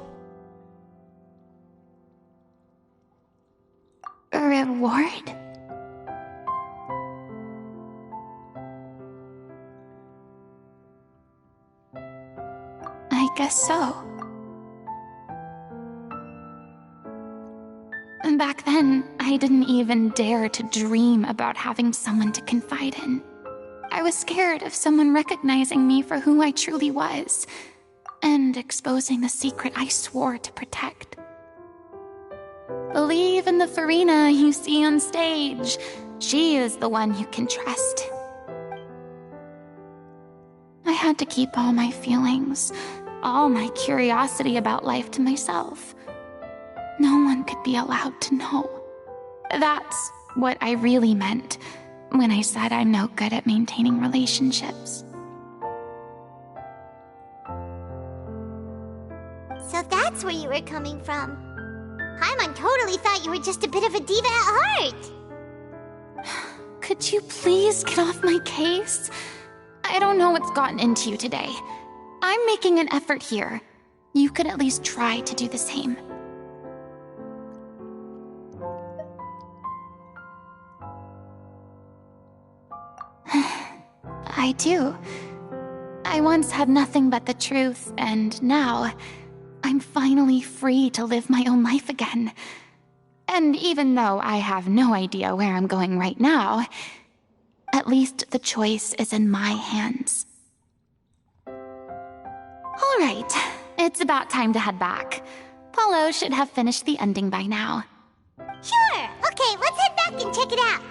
A reward? I guess so. Back then, I didn't even dare to dream about having someone to confide in. I was scared of someone recognizing me for who I truly was, and exposing the secret I swore to protect. Believe in the Furina you see on stage. She is the one you can trust. I had to keep all my feelings, all my curiosity about life to myself. No one could be allowed to know. That's what I really meant when I said I'm no good at maintaining relationships. So that's where you were coming from. Paimon totally thought you were just a bit of a diva at heart. Could you please get off my case? I don't know what's gotten into you today. I'm making an effort here. You could at least try to do the same. I do. I once had nothing but the truth, and now I'm finally free to live my own life again. And even though I have no idea where I'm going right now, at least the choice is in my hands. All right, it's about time to head back. Paulo should have finished the ending by now. Sure. Okay, let's head back and check it out.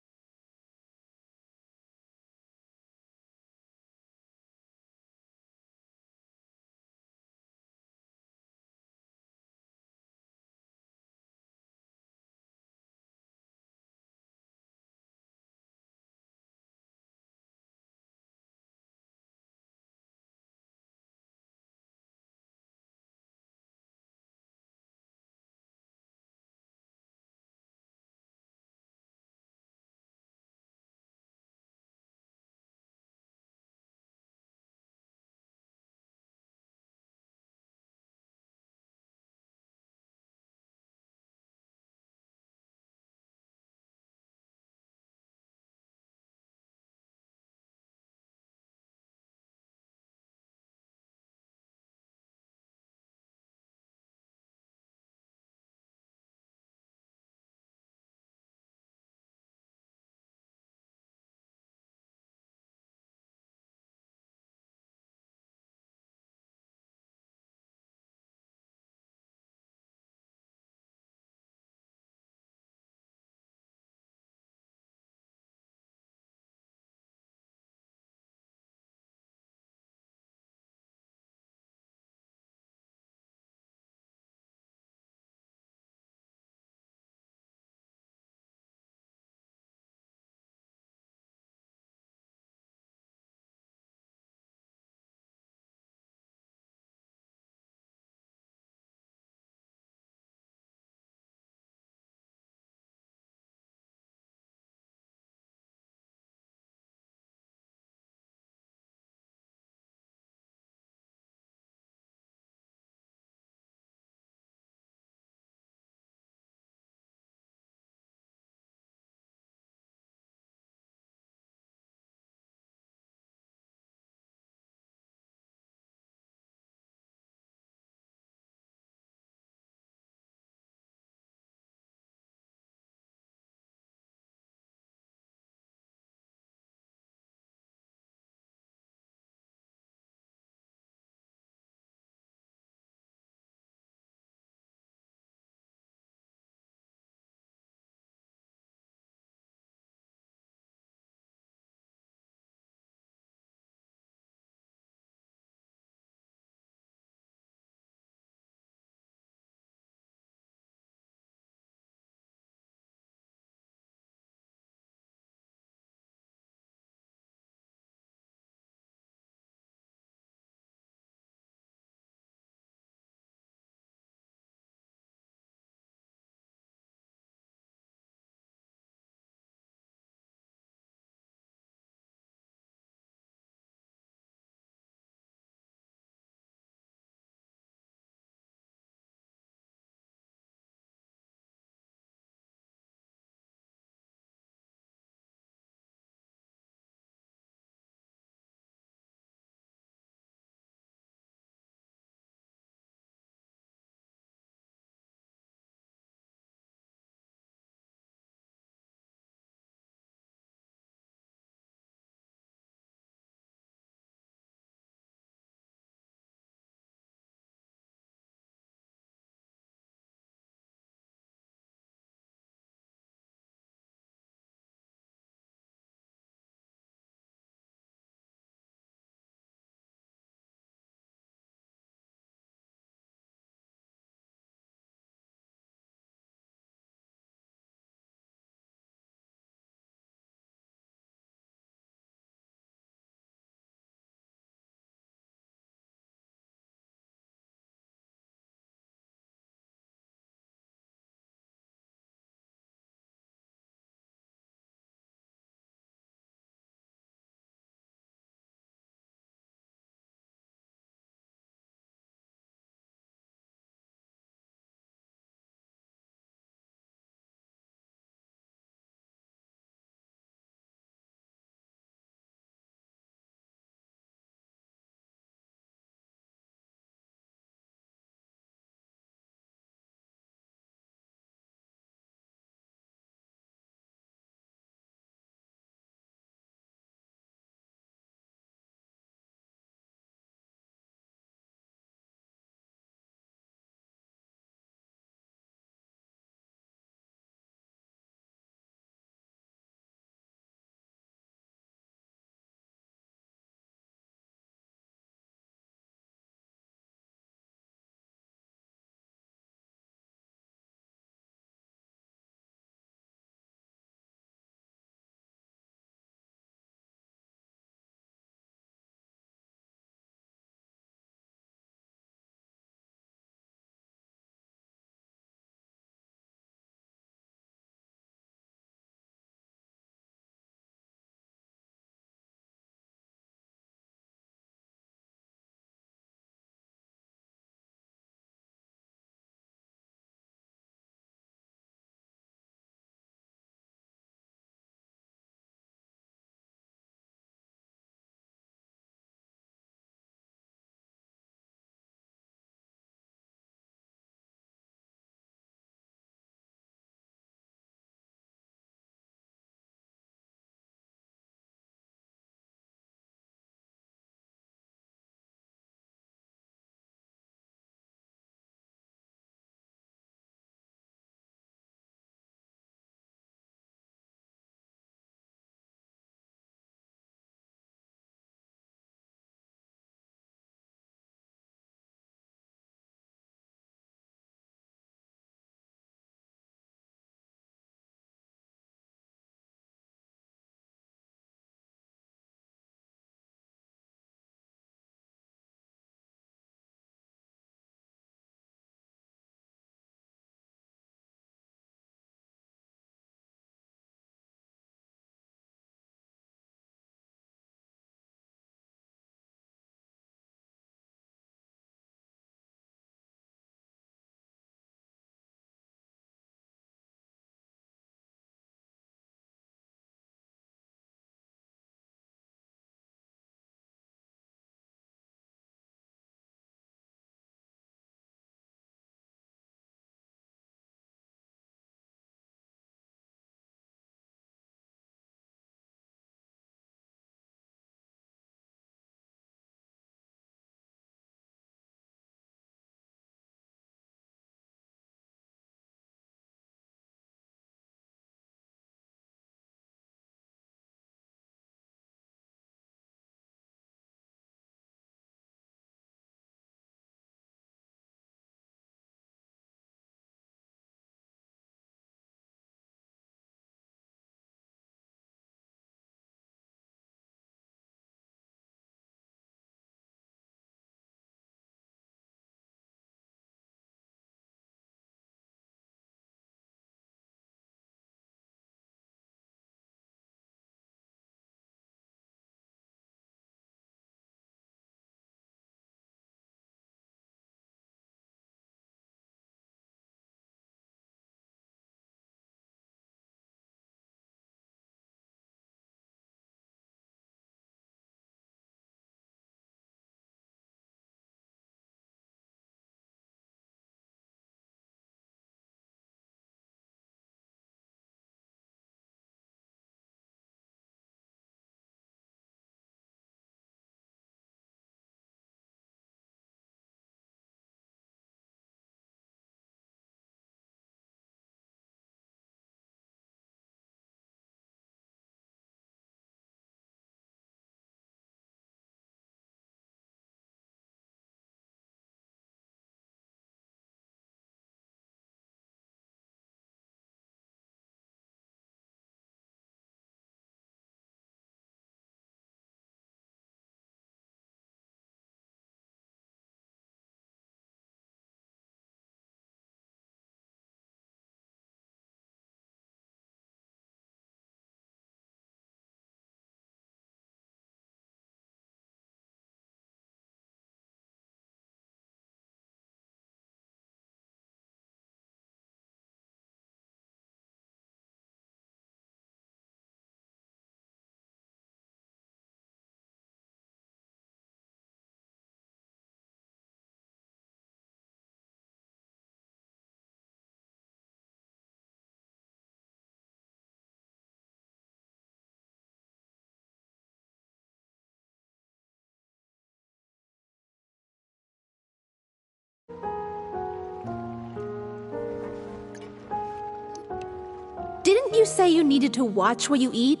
you say you needed to watch what you eat?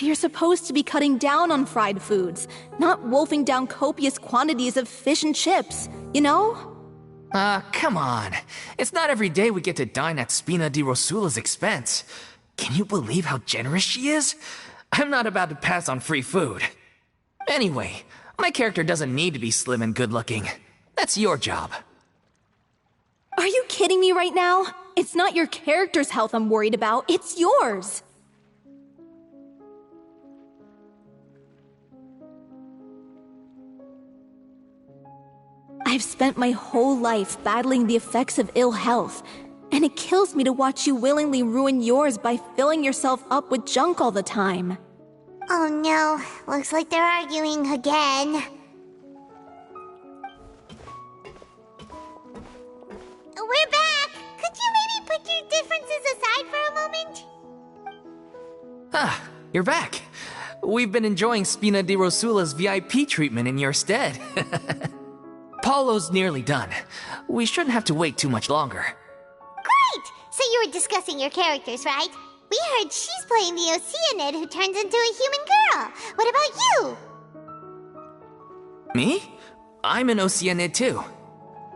You're supposed to be cutting down on fried foods, not wolfing down copious quantities of fish and chips, you know? Come on. It's not every day we get to dine at Spina di Rosula's expense. Can you believe how generous she is? I'm not about to pass on free food. Anyway, my character doesn't need to be slim and good-looking. That's your job. Are you kidding me right now? It's not your character's health I'm worried about, it's yours! I've spent my whole life battling the effects of ill health, and it kills me to watch you willingly ruin yours by filling yourself up with junk all the time. Oh no, looks like they're arguing again. We're back! Could you maybe put your differences aside for a moment? Ah, you're back. We've been enjoying Spina di Rosula's VIP treatment in your stead. Paulo's nearly done. We shouldn't have to wait too much longer. Great! So you were discussing your characters, right? We heard she's playing the Oceanid who turns into a human girl. What about you? Me? I'm an Oceanid too.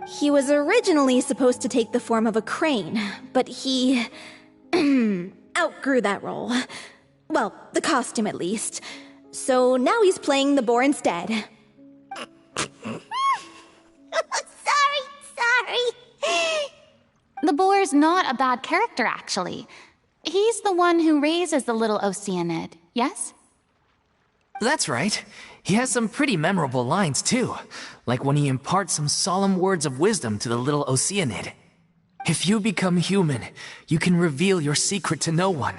He was originally supposed to take the form of a crane, but he outgrew that role. Well, the costume at least. So now he's playing the boar instead. Sorry. The boar's not a bad character, actually. He's the one who raises the little Oceanid, yes? That's right. He has some pretty memorable lines too, like when he imparts some solemn words of wisdom to the little Oceanid. If you become human, you can reveal your secret to no one.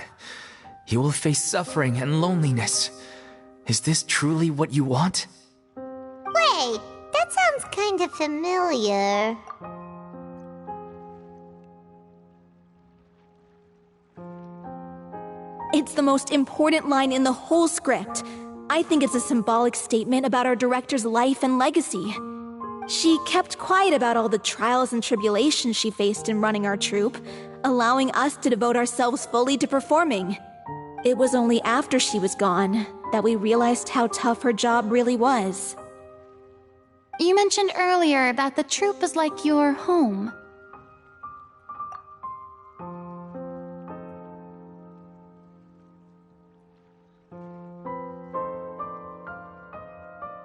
You will face suffering and loneliness. Is this truly what you want? Wait, that sounds kind of familiar. It's the most important line in the whole script. I think it's a symbolic statement about our director's life and legacy. She kept quiet about all the trials and tribulations she faced in running our troupe, allowing us to devote ourselves fully to performing. It was only after she was gone that we realized how tough her job really was. You mentioned earlier that the troupe is like your home.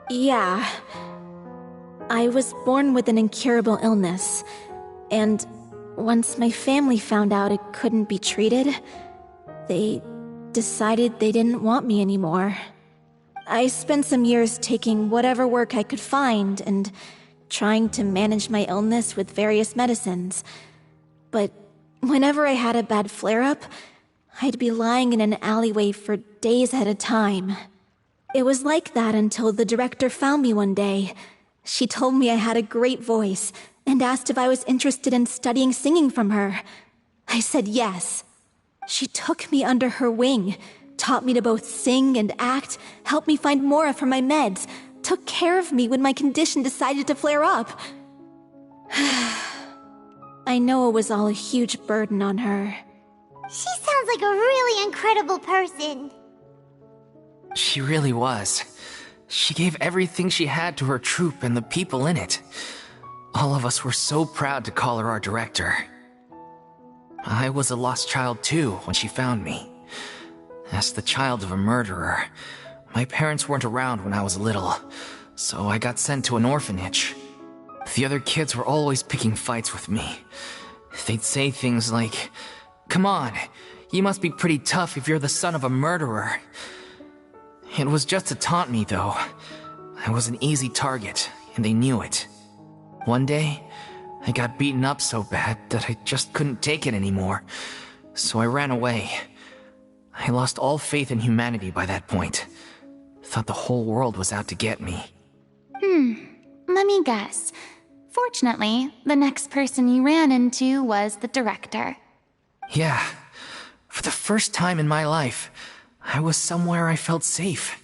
Yeah. I was born with an incurable illness, and once my family found out it couldn't be treated, they decided they didn't want me anymore. I spent some years taking whatever work I could find and trying to manage my illness with various medicines. But whenever I had a bad flare-up, I'd be lying in an alleyway for days at a time. It was like that until the director found me one day. She told me I had a great voice and asked if I was interested in studying singing from her. I said yes. She took me under her wing, taught me to both sing and act, helped me find Mora for my meds, took care of me when my condition decided to flare up. I know it was all a huge burden on her. She sounds like a really incredible person. She really was. She gave everything she had to her troupe and the people in it. All of us were so proud to call her our director. I was a lost child too when she found me. As the child of a murderer, my parents weren't around when I was little, so I got sent to an orphanage. The other kids were always picking fights with me. They'd say things like, "Come on, you must be pretty tough if you're the son of a murderer." It was just to taunt me, though. I was an easy target, and they knew it. One day, I got beaten up so bad that I just couldn't take it anymore, so I ran away. I lost all faith in humanity by that point. Thought the whole world was out to get me. Let me guess. Fortunately, the next person you ran into was the director. Yeah. For the first time in my life, I was somewhere I felt safe.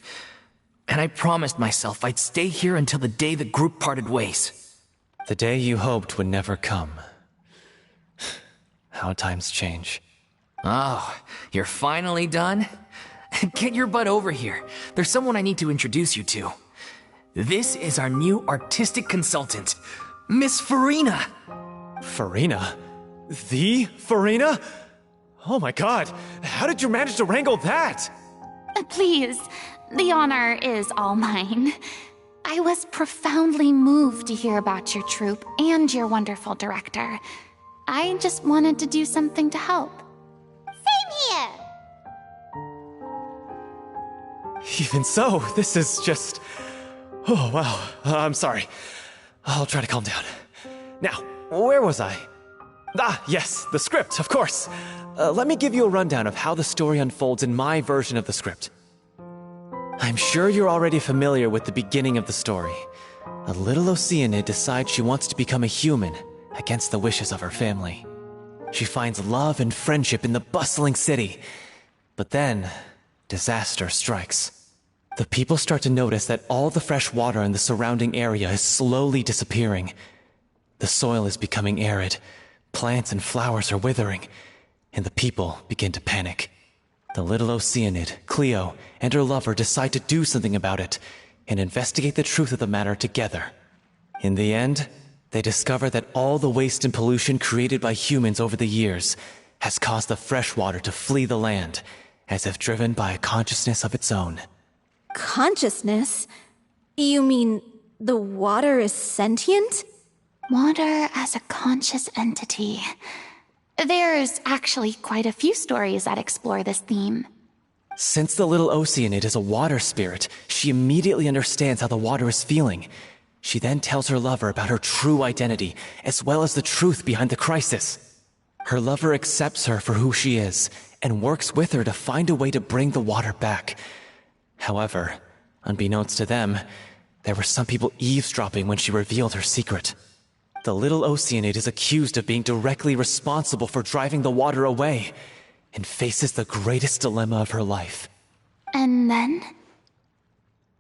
And I promised myself I'd stay here until the day the group parted ways. The day you hoped would never come. How times change. Oh, you're finally done? Get your butt over here. There's someone I need to introduce you to. This is our new artistic consultant, Miss Furina. Furina? The Furina? Oh my god, how did you manage to wrangle that? Please, the honor is all mine. I was profoundly moved to hear about your troupe and your wonderful director. I just wanted to do something to help. Same here! Even so, this is just... Oh, wow. I'm sorry. I'll try to calm down. Now, where was I? Ah, yes, the script, of course. Let me give you a rundown of how the story unfolds in my version of the script. I'm sure you're already familiar with the beginning of the story. A little Oceanid decides she wants to become a human against the wishes of her family. She finds love and friendship in the bustling city. But then, disaster strikes. The people start to notice that all the fresh water in the surrounding area is slowly disappearing. The soil is becoming arid, plants and flowers are withering, and the people begin to panic. The little Oceanid, Cleo, and her lover decide to do something about it and investigate the truth of the matter together. In the end, they discover that all the waste and pollution created by humans over the years has caused the fresh water to flee the land, as if driven by a consciousness of its own. Consciousness? You mean the water is sentient? Water as a conscious entity. There's actually quite a few stories that explore this theme. Since the little Oceanid is a water spirit, she immediately understands how the water is feeling. She then tells her lover about her true identity, as well as the truth behind the crisis. Her lover accepts her for who she is, and works with her to find a way to bring the water back. However, unbeknownst to them, there were some people eavesdropping when she revealed her secret. The little Oceanid is accused of being directly responsible for driving the water away, and faces the greatest dilemma of her life. And then?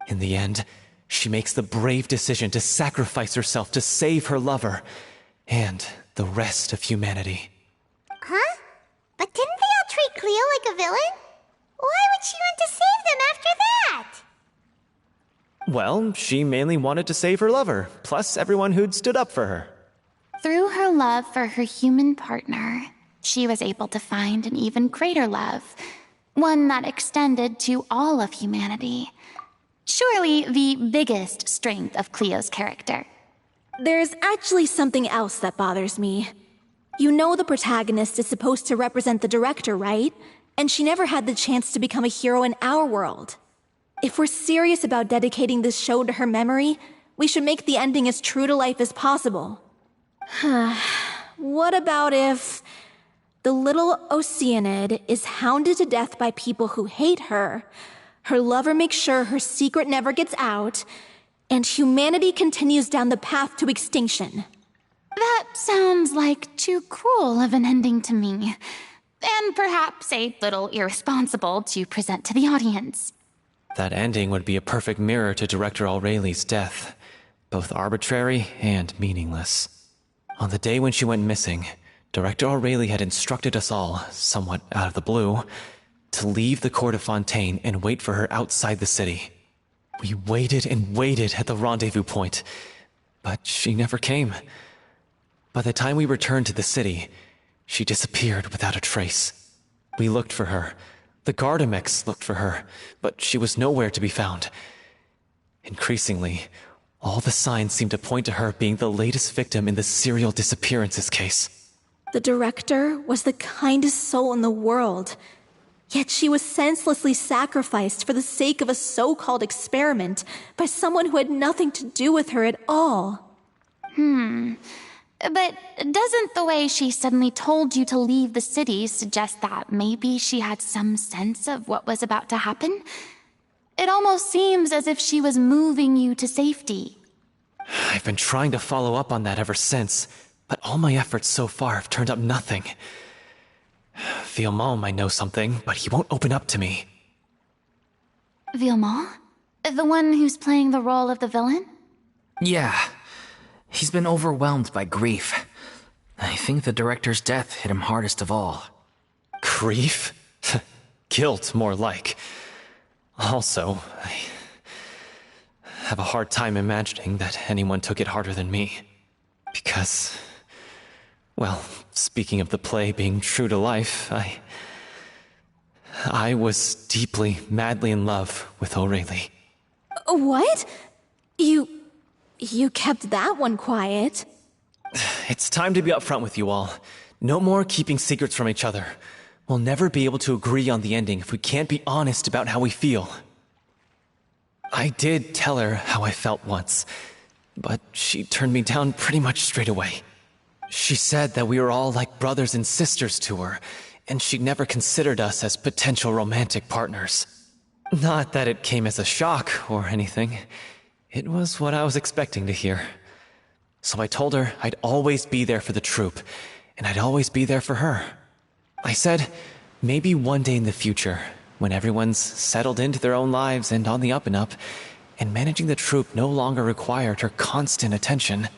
In the end, she makes the brave decision to sacrifice herself to save her lover, and the rest of humanity. Huh? But didn't they all treat Cleo like a villain? Why would she want to save them after that? Well, she mainly wanted to save her lover, plus everyone who'd stood up for her. Through her love for her human partner, she was able to find an even greater love, one that extended to all of humanity. Surely the biggest strength of Cleo's character. There's actually something else that bothers me. You know the protagonist is supposed to represent the director, right? And she never had the chance to become a hero in our world. If we're serious about dedicating this show to her memory, we should make the ending as true to life as possible. What about if the little Oceanid is hounded to death by people who hate her, her lover makes sure her secret never gets out, and humanity continues down the path to extinction? That sounds like too cruel of an ending to me, and perhaps a little irresponsible to present to the audience. That ending would be a perfect mirror to Director Aureli's death, both arbitrary and meaningless. On the day when she went missing, Director Aureli had instructed us all, somewhat out of the blue, to leave the court of Fontaine and wait for her outside the city. We waited and waited at the rendezvous point, but she never came. By the time we returned to the city, she disappeared without a trace. We looked for her. The Gardamex looked for her, but she was nowhere to be found. Increasingly, all the signs seemed to point to her being the latest victim in the serial disappearances case. The director was the kindest soul in the world, yet she was senselessly sacrificed for the sake of a so-called experiment by someone who had nothing to do with her at all. But doesn't the way she suddenly told you to leave the city suggest that maybe she had some sense of what was about to happen? It almost seems as if she was moving you to safety. I've been trying to follow up on that ever since, but all my efforts so far have turned up nothing. Villemont might know something, but he won't open up to me. Villemont? The one who's playing the role of the villain? Yeah. He's been overwhelmed by grief. I think the director's death hit him hardest of all. Grief? Guilt, more like. Also, I have a hard time imagining that anyone took it harder than me. Because, well, speaking of the play being true to life, I was deeply, madly in love with O'Reilly. What? You kept that one quiet. It's time to be upfront with you all. No more keeping secrets from each other. We'll never be able to agree on the ending if we can't be honest about how we feel. I did tell her how I felt once, but she turned me down pretty much straight away. She said that we were all like brothers and sisters to her, and she'd never considered us as potential romantic partners. Not that it came as a shock or anything. It was what I was expecting to hear. So I told her I'd always be there for the troupe, and I'd always be there for her. I said, maybe one day in the future, when everyone's settled into their own lives and on the up and up, and managing the troupe no longer required her constant attention,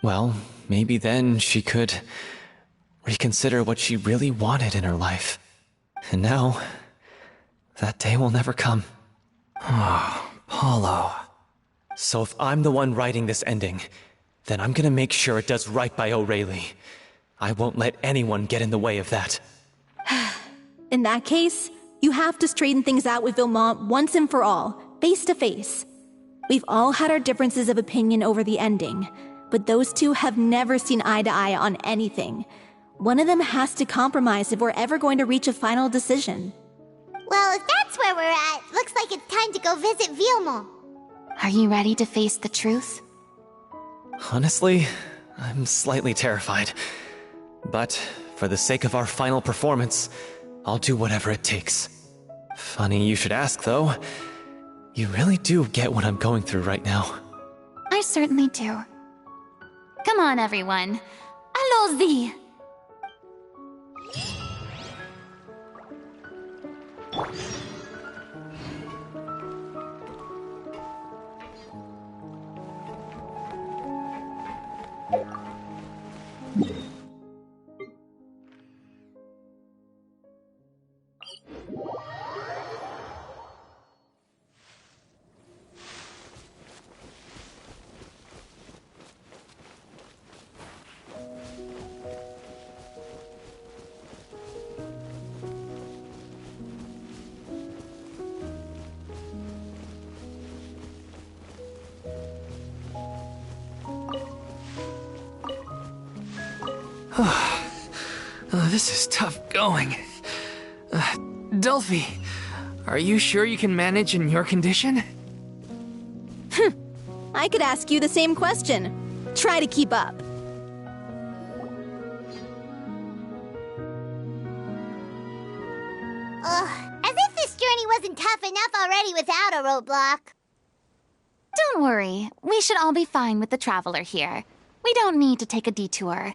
well, maybe then she could reconsider what she really wanted in her life. And now, that day will never come. Oh, Paulo. So if I'm the one writing this ending, then I'm gonna make sure it does right by O'Reilly. I won't let anyone get in the way of that. In that case, you have to straighten things out with Vilmont once and for all, face to face. We've all had our differences of opinion over the ending, but those two have never seen eye to eye on anything. One of them has to compromise if we're ever going to reach a final decision. Well, if that's where we're at, looks like it's time to go visit Vilmont. Are you ready to face the truth? Honestly, I'm slightly terrified. But for the sake of our final performance, I'll do whatever it takes. Funny you should ask, though. You really do get what I'm going through right now. I certainly do. Come on, everyone. Allons-y! This is tough going. Delphi, are you sure you can manage in your condition? I could ask you the same question. Try to keep up. As if this journey wasn't tough enough already without a roadblock. Don't worry. We should all be fine with the traveler here. We don't need to take a detour.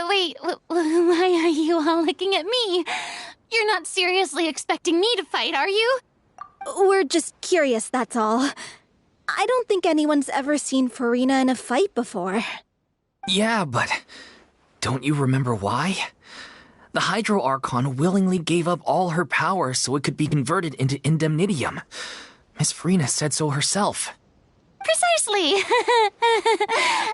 Wait, why are you all looking at me? You're not seriously expecting me to fight, are you? We're just curious, that's all. I don't think anyone's ever seen Furina in a fight before. Yeah, but don't you remember why? The Hydro Archon willingly gave up all her power so it could be converted into indemnitium. Miss Furina said so herself. Precisely!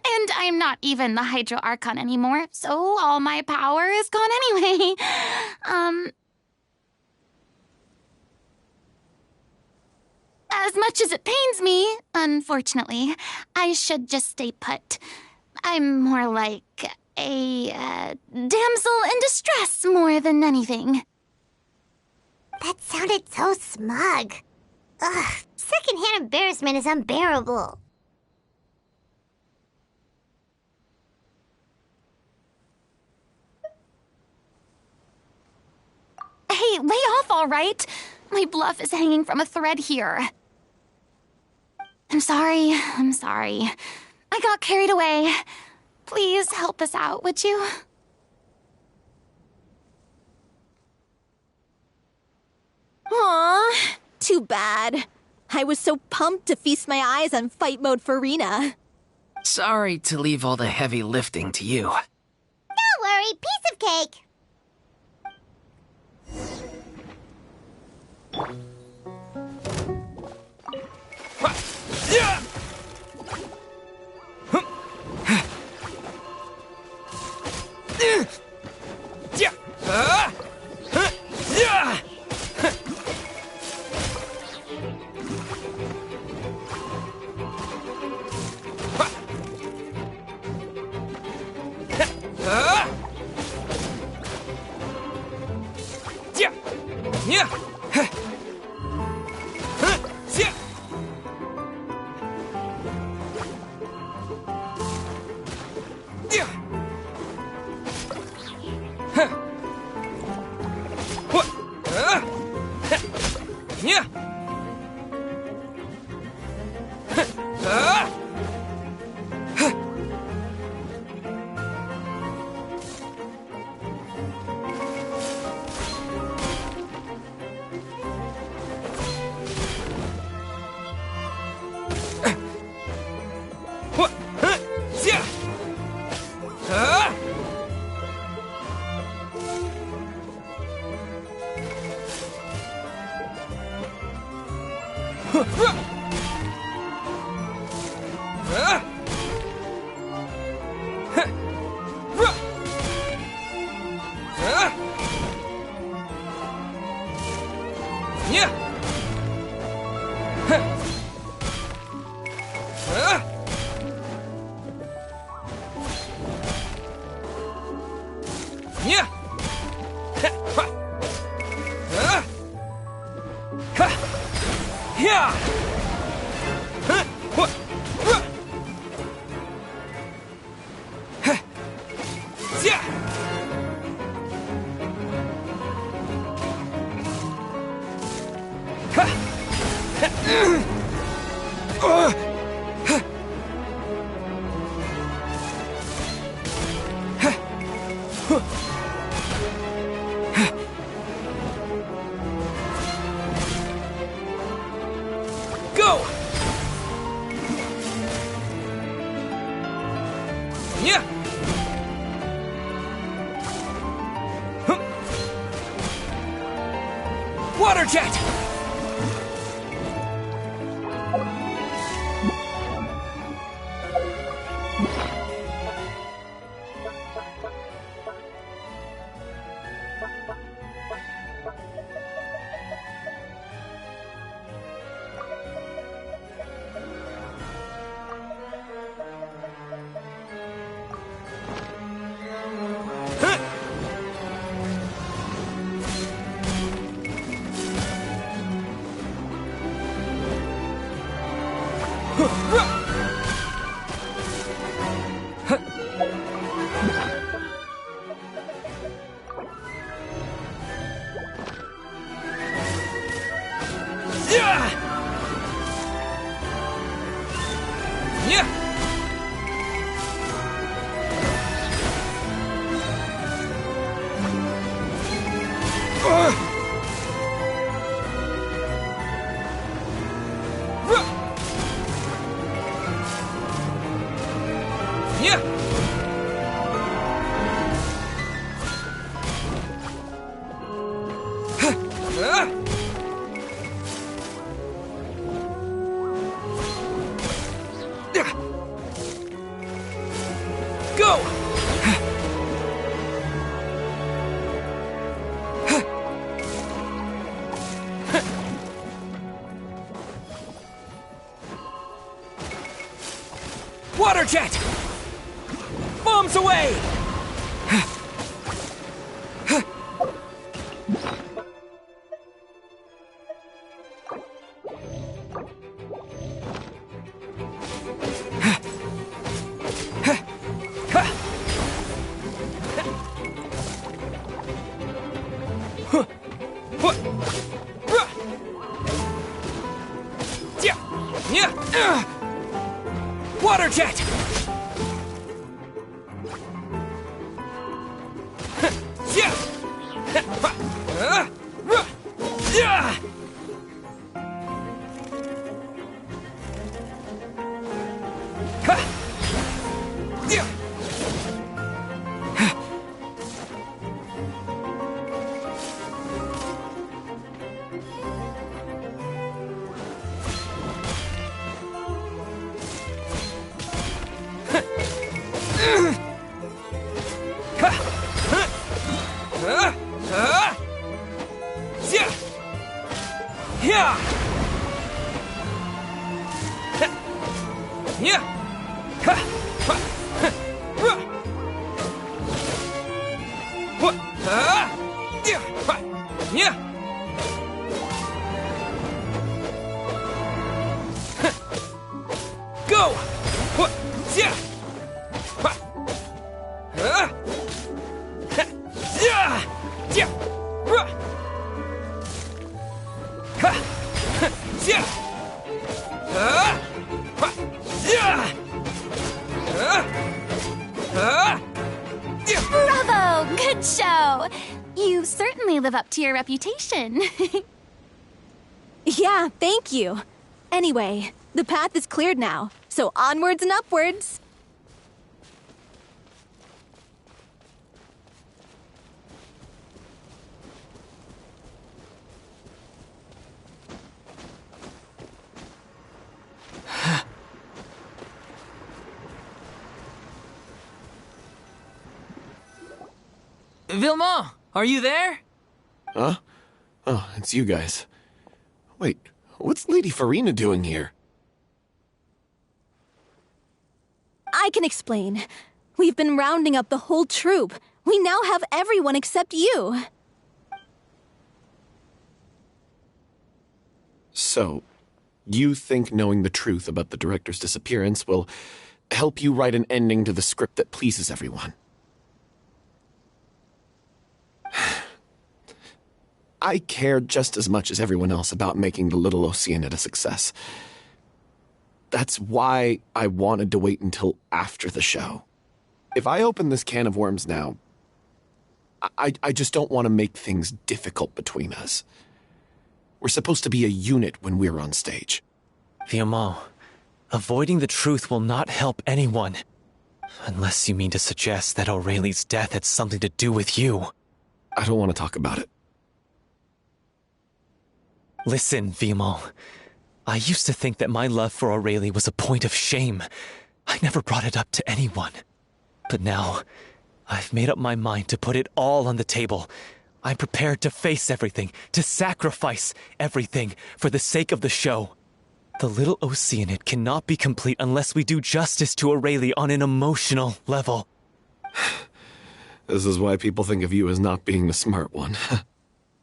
And I'm not even the Hydro Archon anymore, so all my power is gone anyway. As much as it pains me, unfortunately, I should just stay put. I'm more like a damsel in distress more than anything. That sounded so smug. Ugh, secondhand embarrassment is unbearable. Hey, lay off, all right? My bluff is hanging from a thread here. I'm sorry. I got carried away. Please help us out, would you? Aw, too bad. I was so pumped to feast my eyes on fight mode Furina. Sorry to leave all the heavy lifting to you. Don't worry, piece of cake. Water jet! Water jet! Bombs away! Water jet! Go! Bravo! Good show! You certainly live up to your reputation. Yeah, thank you. Anyway, the path is cleared now, so onwards and upwards. Vilma, are you there? Huh? Oh, it's you guys. Wait, what's Lady Furina doing here? I can explain. We've been rounding up the whole troop. We now have everyone except you. So, you think knowing the truth about the director's disappearance will help you write an ending to the script that pleases everyone? I care just as much as everyone else about making the Little Oceanid a success. That's why I wanted to wait until after the show. If I open this can of worms now, I just don't want to make things difficult between us. We're supposed to be a unit when we're on stage. Vilma, avoiding the truth will not help anyone. Unless you mean to suggest that Aurelie's death had something to do with you. I don't want to talk about it. Listen, Vilma. I used to think that my love for Aurelie was a point of shame. I never brought it up to anyone. But now, I've made up my mind to put it all on the table. I'm prepared to face everything, to sacrifice everything for the sake of the show. The Little Oceanid cannot be complete unless we do justice to Aurelie on an emotional level. This is why people think of you as not being the smart one.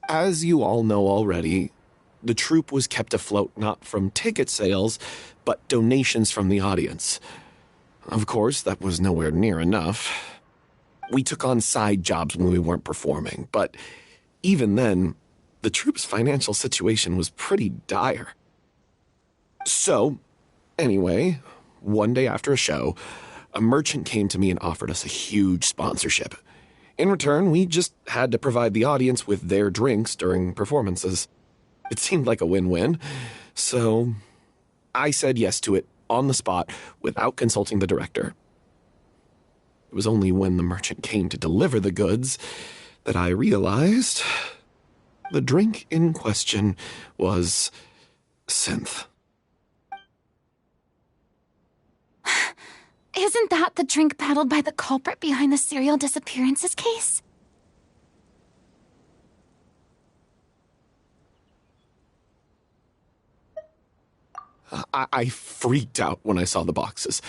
As you all know already, the troupe was kept afloat not from ticket sales, but donations from the audience. Of course, that was nowhere near enough. We took on side jobs when we weren't performing, but even then, the troupe's financial situation was pretty dire. So, anyway, one day after a show, a merchant came to me and offered us a huge sponsorship. In return, we just had to provide the audience with their drinks during performances. It seemed like a win-win, so I said yes to it on the spot without consulting the director. It was only when the merchant came to deliver the goods that I realized the drink in question was synth. Isn't that the drink peddled by the culprit behind the serial disappearances case? I freaked out when I saw the boxes,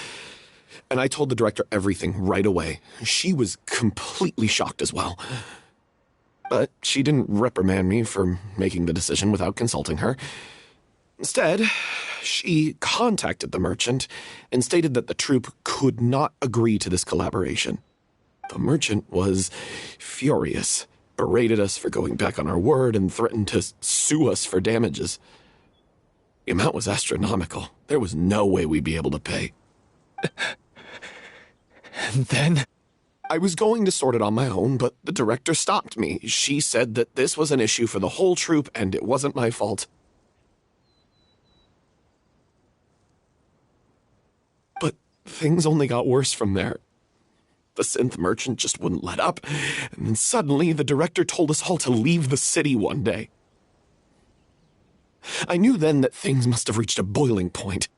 and I told the director everything right away. She was completely shocked as well. But she didn't reprimand me for making the decision without consulting her. Instead, she contacted the merchant and stated that the troupe could not agree to this collaboration. The merchant was furious, berated us for going back on our word, and threatened to sue us for damages. The amount was astronomical. There was no way we'd be able to pay. And then? I was going to sort it on my own, but the director stopped me. She said that this was an issue for the whole troupe, and it wasn't my fault. But things only got worse from there. The synth merchant just wouldn't let up, and then suddenly the director told us all to leave the city one day. I knew then that things must have reached a boiling point.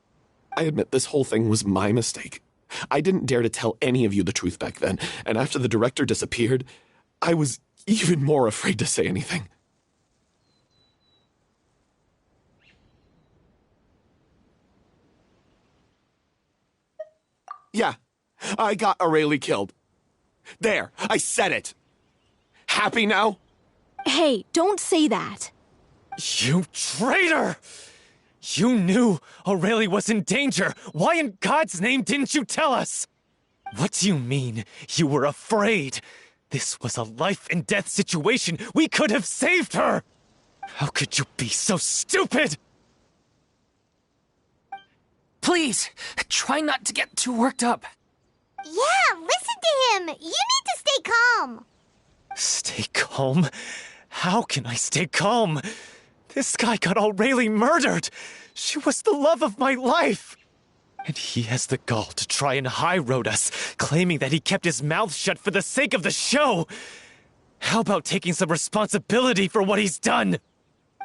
I admit this whole thing was my mistake. I didn't dare to tell any of you the truth back then, and after the director disappeared, I was even more afraid to say anything. Yeah, I got Aurelie killed. There, I said it. Happy now? Hey, don't say that. You traitor! You knew Aurelie was in danger. Why in God's name didn't you tell us? What do you mean, you were afraid? This was a life and death situation. We could have saved her! How could you be so stupid? Please, try not to get too worked up. Yeah, listen to him. You need to stay calm. Stay calm? How can I stay calm? This guy got Aurelie murdered. She was the love of my life. And he has the gall to try and high-road us, claiming that he kept his mouth shut for the sake of the show. How about taking some responsibility for what he's done?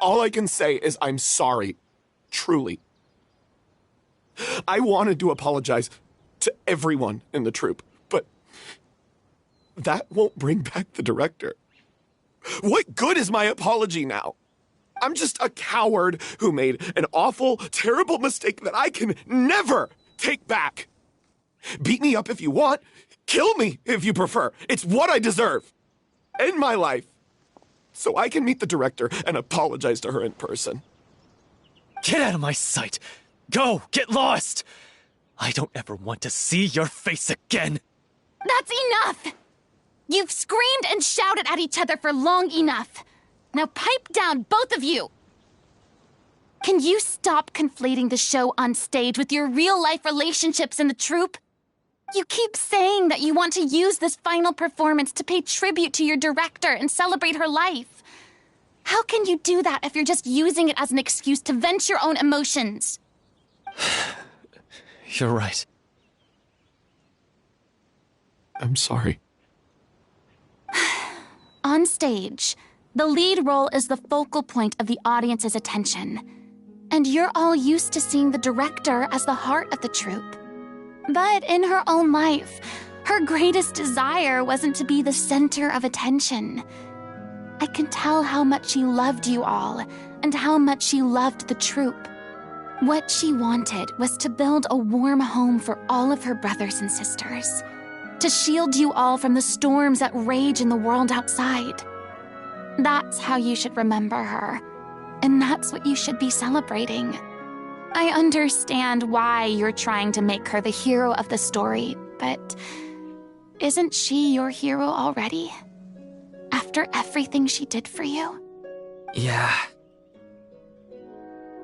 All I can say is I'm sorry. Truly. I wanted to apologize to everyone in the troupe, but that won't bring back the director. What good is my apology now? I'm just a coward who made an awful, terrible mistake that I can never take back. Beat me up if you want. Kill me if you prefer. It's what I deserve. End my life. So I can meet the director and apologize to her in person. Get out of my sight. Go, get lost. I don't ever want to see your face again. That's enough! You've screamed and shouted at each other for long enough. Now pipe down, both of you! Can you stop conflating the show on stage with your real-life relationships in the troupe? You keep saying that you want to use this final performance to pay tribute to your director and celebrate her life. How can you do that if you're just using it as an excuse to vent your own emotions? You're right. I'm sorry. On stage, the lead role is the focal point of the audience's attention. And you're all used to seeing the director as the heart of the troupe. But in her own life, her greatest desire wasn't to be the center of attention. I can tell how much she loved you all, and how much she loved the troupe. What she wanted was to build a warm home for all of her brothers and sisters. To shield you all from the storms that rage in the world outside. That's how you should remember her. And that's what you should be celebrating. I understand why you're trying to make her the hero of the story, but isn't she your hero already? After everything she did for you? Yeah.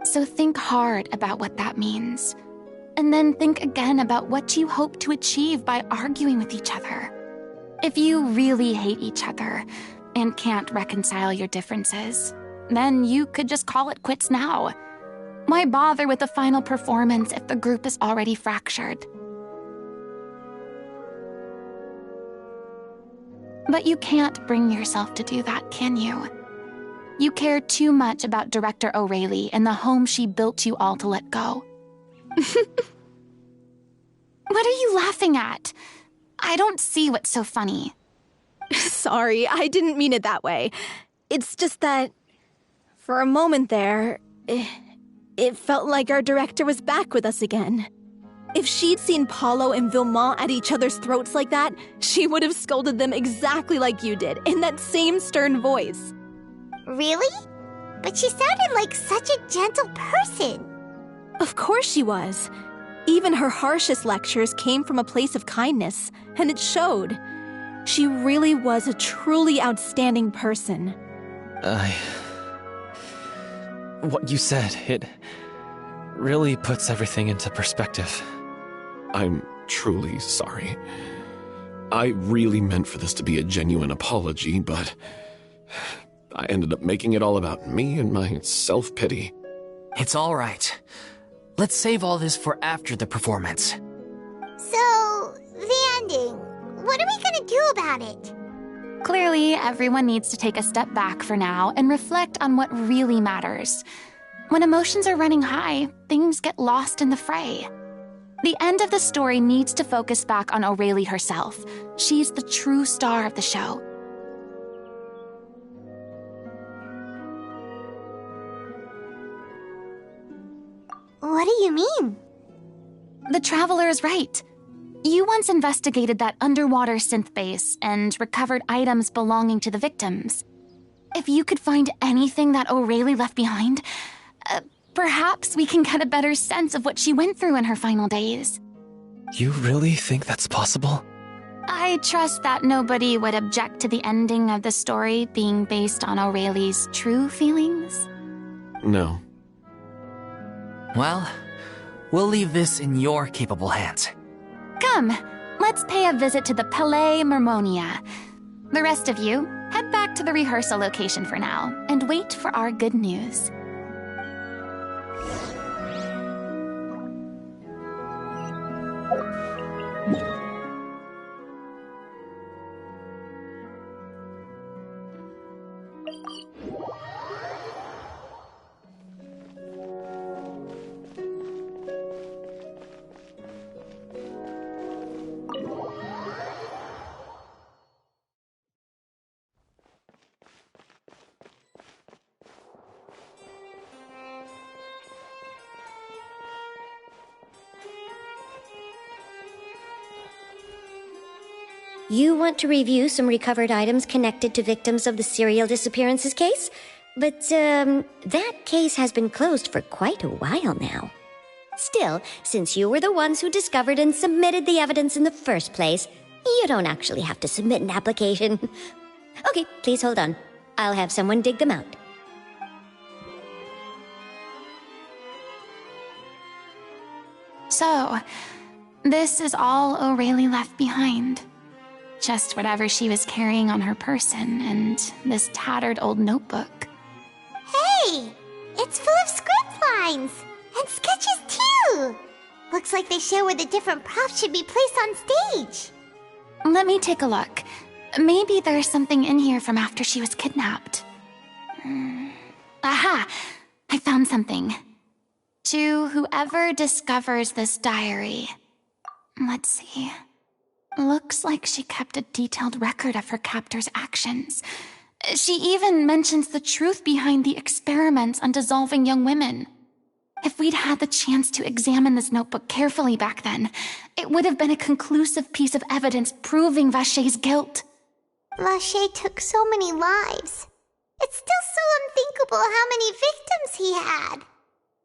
So think hard about what that means. And then think again about what you hope to achieve by arguing with each other. If you really hate each other and can't reconcile your differences, then you could just call it quits now. Why bother with the final performance if the group is already fractured? But you can't bring yourself to do that, can you? You care too much about Director Aurelie and the home she built you all to let go. What are you laughing at? I don't see what's so funny. Sorry, I didn't mean it that way. It's just that, for a moment there, it felt like our director was back with us again. If she'd seen Paulo and Villemont at each other's throats like that, she would have scolded them exactly like you did, in that same stern voice. Really? But she sounded like such a gentle person. Of course she was. Even her harshest lectures came from a place of kindness, and it showed. She really was a truly outstanding person. What you said, it really puts everything into perspective. I'm truly sorry. I really meant for this to be a genuine apology, but I ended up making it all about me and my self-pity. It's all right. Let's save all this for after the performance. So, the ending. What are we gonna do about it? Clearly, everyone needs to take a step back for now and reflect on what really matters. When emotions are running high, things get lost in the fray. The end of the story needs to focus back on O'Reilly herself. She's the true star of the show. What do you mean? The Traveler is right. You once investigated that underwater synth base and recovered items belonging to the victims. If you could find anything that O'Reilly left behind, perhaps we can get a better sense of what she went through in her final days. You really think that's possible? I trust that nobody would object to the ending of the story being based on O'Reilly's true feelings. No. Well, we'll leave this in your capable hands. Come, let's pay a visit to the Palais Mermonia. The rest of you, head back to the rehearsal location for now and wait for our good news. You want to review some recovered items connected to victims of the serial disappearances case? But, that case has been closed for quite a while now. Still, since you were the ones who discovered and submitted the evidence in the first place, you don't actually have to submit an application. Okay, please hold on. I'll have someone dig them out. So, this is all O'Reilly left behind. Just whatever she was carrying on her person and this tattered old notebook. Hey! It's full of script lines! And sketches too! Looks like they show where the different props should be placed on stage. Let me take a look. Maybe there's something in here from after she was kidnapped. Aha! I found something. To whoever discovers this diary. Let's see. Looks like she kept a detailed record of her captor's actions. She even mentions the truth behind the experiments on dissolving young women. If we'd had the chance to examine this notebook carefully back then, it would have been a conclusive piece of evidence proving Vacher's guilt. Vacher took so many lives. It's still so unthinkable how many victims he had.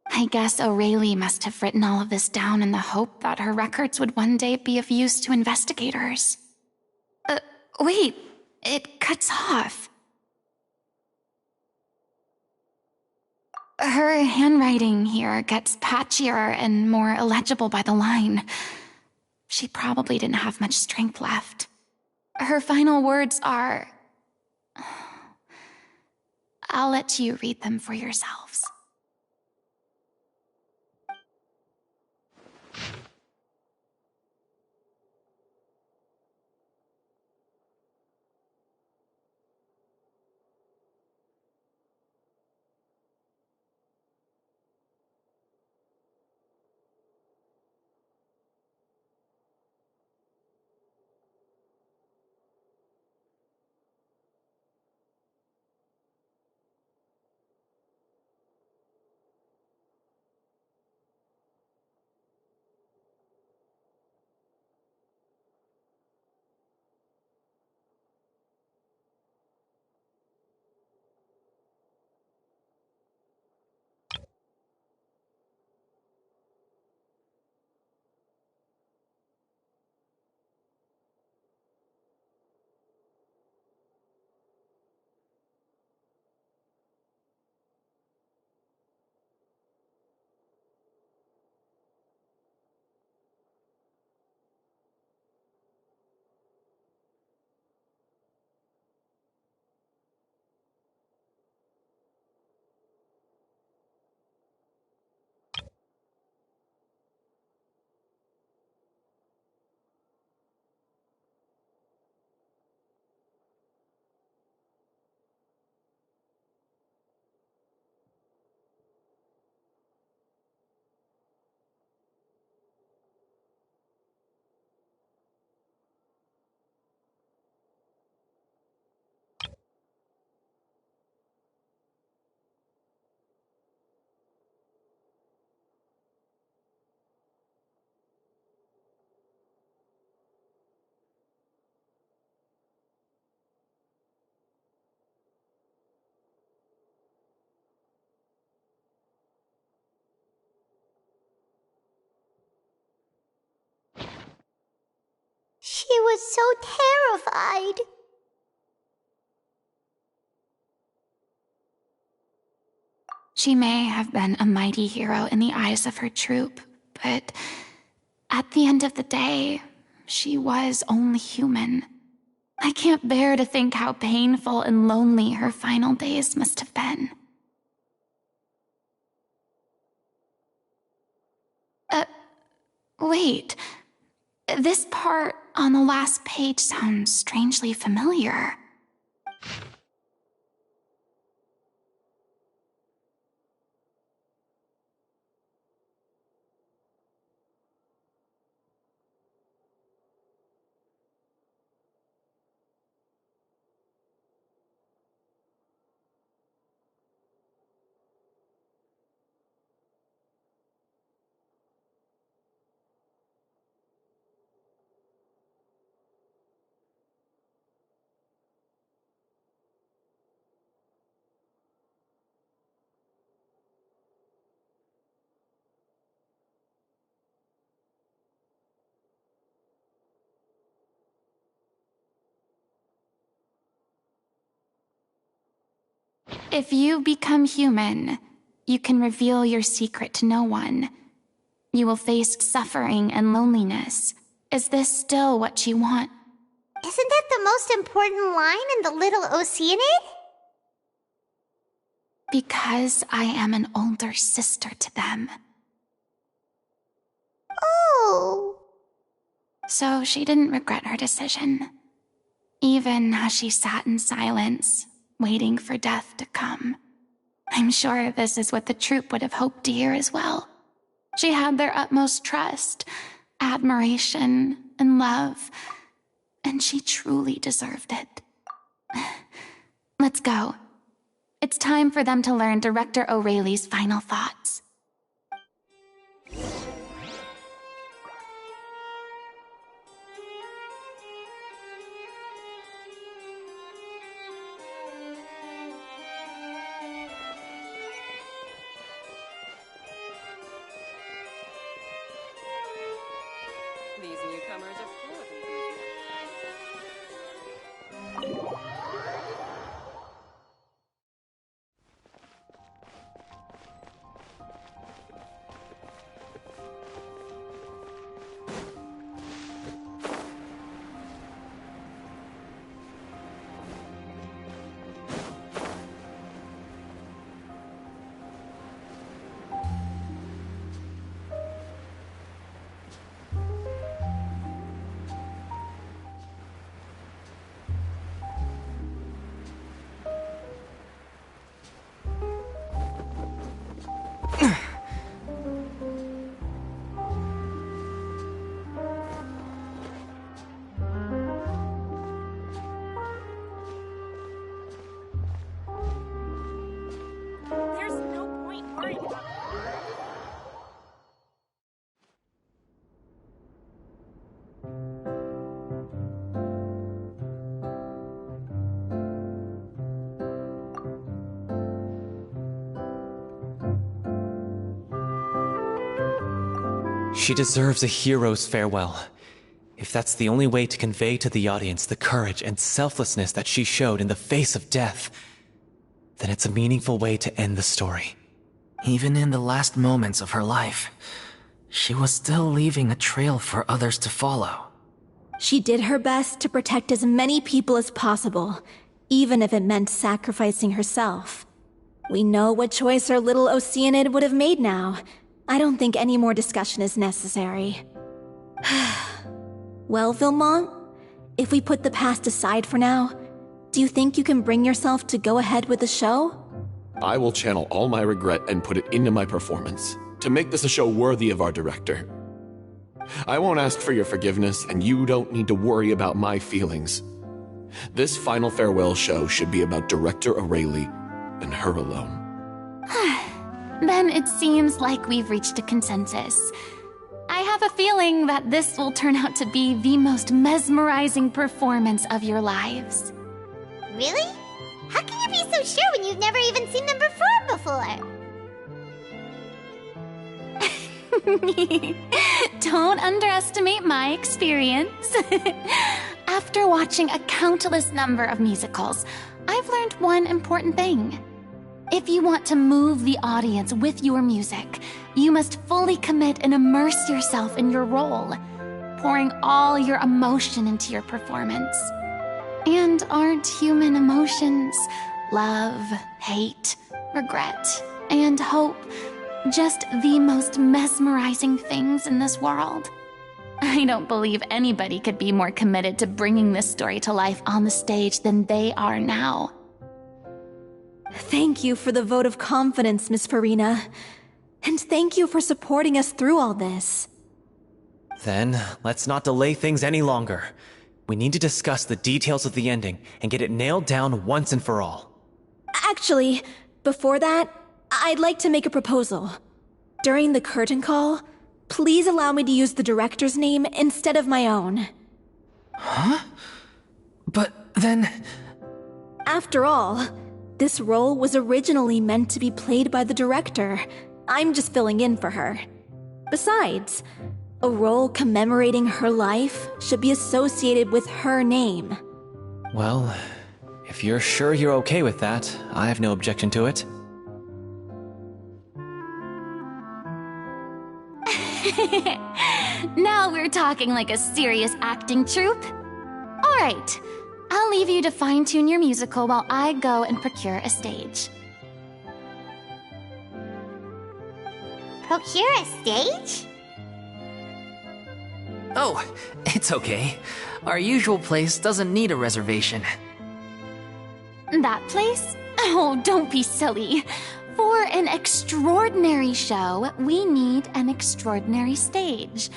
I guess O'Reilly must have written all of this down in the hope that her records would one day be of use to investigators. Wait, it cuts off. Her handwriting here gets patchier and more illegible by the line. She probably didn't have much strength left. Her final words are... I'll let you read them for yourselves. was so terrified. She may have been a mighty hero in the eyes of her troop, but at the end of the day, she was only human. I can't bear to think how painful and lonely her final days must have been. Wait. This part on the last page sounds strangely familiar. If you become human, you can reveal your secret to no one. You will face suffering and loneliness. Is this still what you want? Isn't that the most important line in the Little Oceanid? Because I am an older sister to them. Oh. So she didn't regret her decision, even as she sat in silence, waiting for death to come. I'm sure this is what the troupe would have hoped to hear as well. She had their utmost trust, admiration, and love, and she truly deserved it. Let's go. It's time for them to learn Director O'Reilly's final thoughts. These newcomers are full of She deserves a hero's farewell. If that's the only way to convey to the audience the courage and selflessness that she showed in the face of death, then it's a meaningful way to end the story. Even in the last moments of her life, she was still leaving a trail for others to follow. She did her best to protect as many people as possible, even if it meant sacrificing herself. We know what choice our little Oceanid would have made now. I don't think any more discussion is necessary. Well, Vilmont, if we put the past aside for now, do you think you can bring yourself to go ahead with the show? I will channel all my regret and put it into my performance, to make this a show worthy of our director. I won't ask for your forgiveness, and you don't need to worry about my feelings. This final farewell show should be about Director O'Reilly and her alone. Then it seems like we've reached a consensus. I have a feeling that this will turn out to be the most mesmerizing performance of your lives. Really? How can you be so sure when you've never even seen them perform before? Don't underestimate my experience. After watching a countless number of musicals, I've learned one important thing. If you want to move the audience with your music, you must fully commit and immerse yourself in your role, pouring all your emotion into your performance. And aren't human emotions, love, hate, regret, and hope, just the most mesmerizing things in this world? I don't believe anybody could be more committed to bringing this story to life on the stage than they are now. Thank you for the vote of confidence, Miss Furina. And thank you for supporting us through all this. Then, let's not delay things any longer. We need to discuss the details of the ending and get it nailed down once and for all. Actually, before that, I'd like to make a proposal. During the curtain call, please allow me to use the director's name instead of my own. Huh? But then... After all, this role was originally meant to be played by the director. I'm just filling in for her. Besides, a role commemorating her life should be associated with her name. Well, if you're sure you're okay with that, I have no objection to it. Now we're talking like a serious acting troupe. All right, I'll leave you to fine-tune your musical while I go and procure a stage. Procure a stage? Oh, it's okay. Our usual place doesn't need a reservation. That place? Oh, don't be silly. For an extraordinary show, we need an extraordinary stage.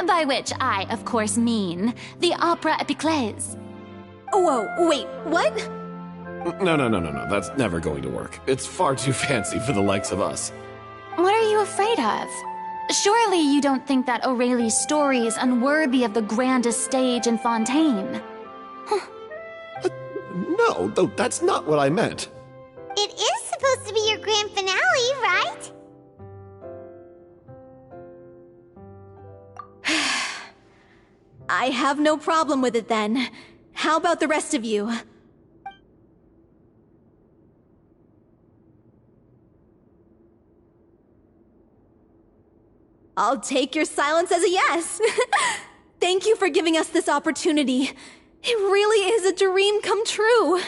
By which I, of course, mean the Opera Epiclese. Whoa, wait, what? No. That's never going to work. It's far too fancy for the likes of us. What are you afraid of? Surely you don't think that Aurelie's story is unworthy of the grandest stage in Fontaine. No, that's not what I meant. It is supposed to be your grand finale, right? I have no problem with it then. How about the rest of you? I'll take your silence as a yes. Thank you for giving us this opportunity. It really is a dream come true.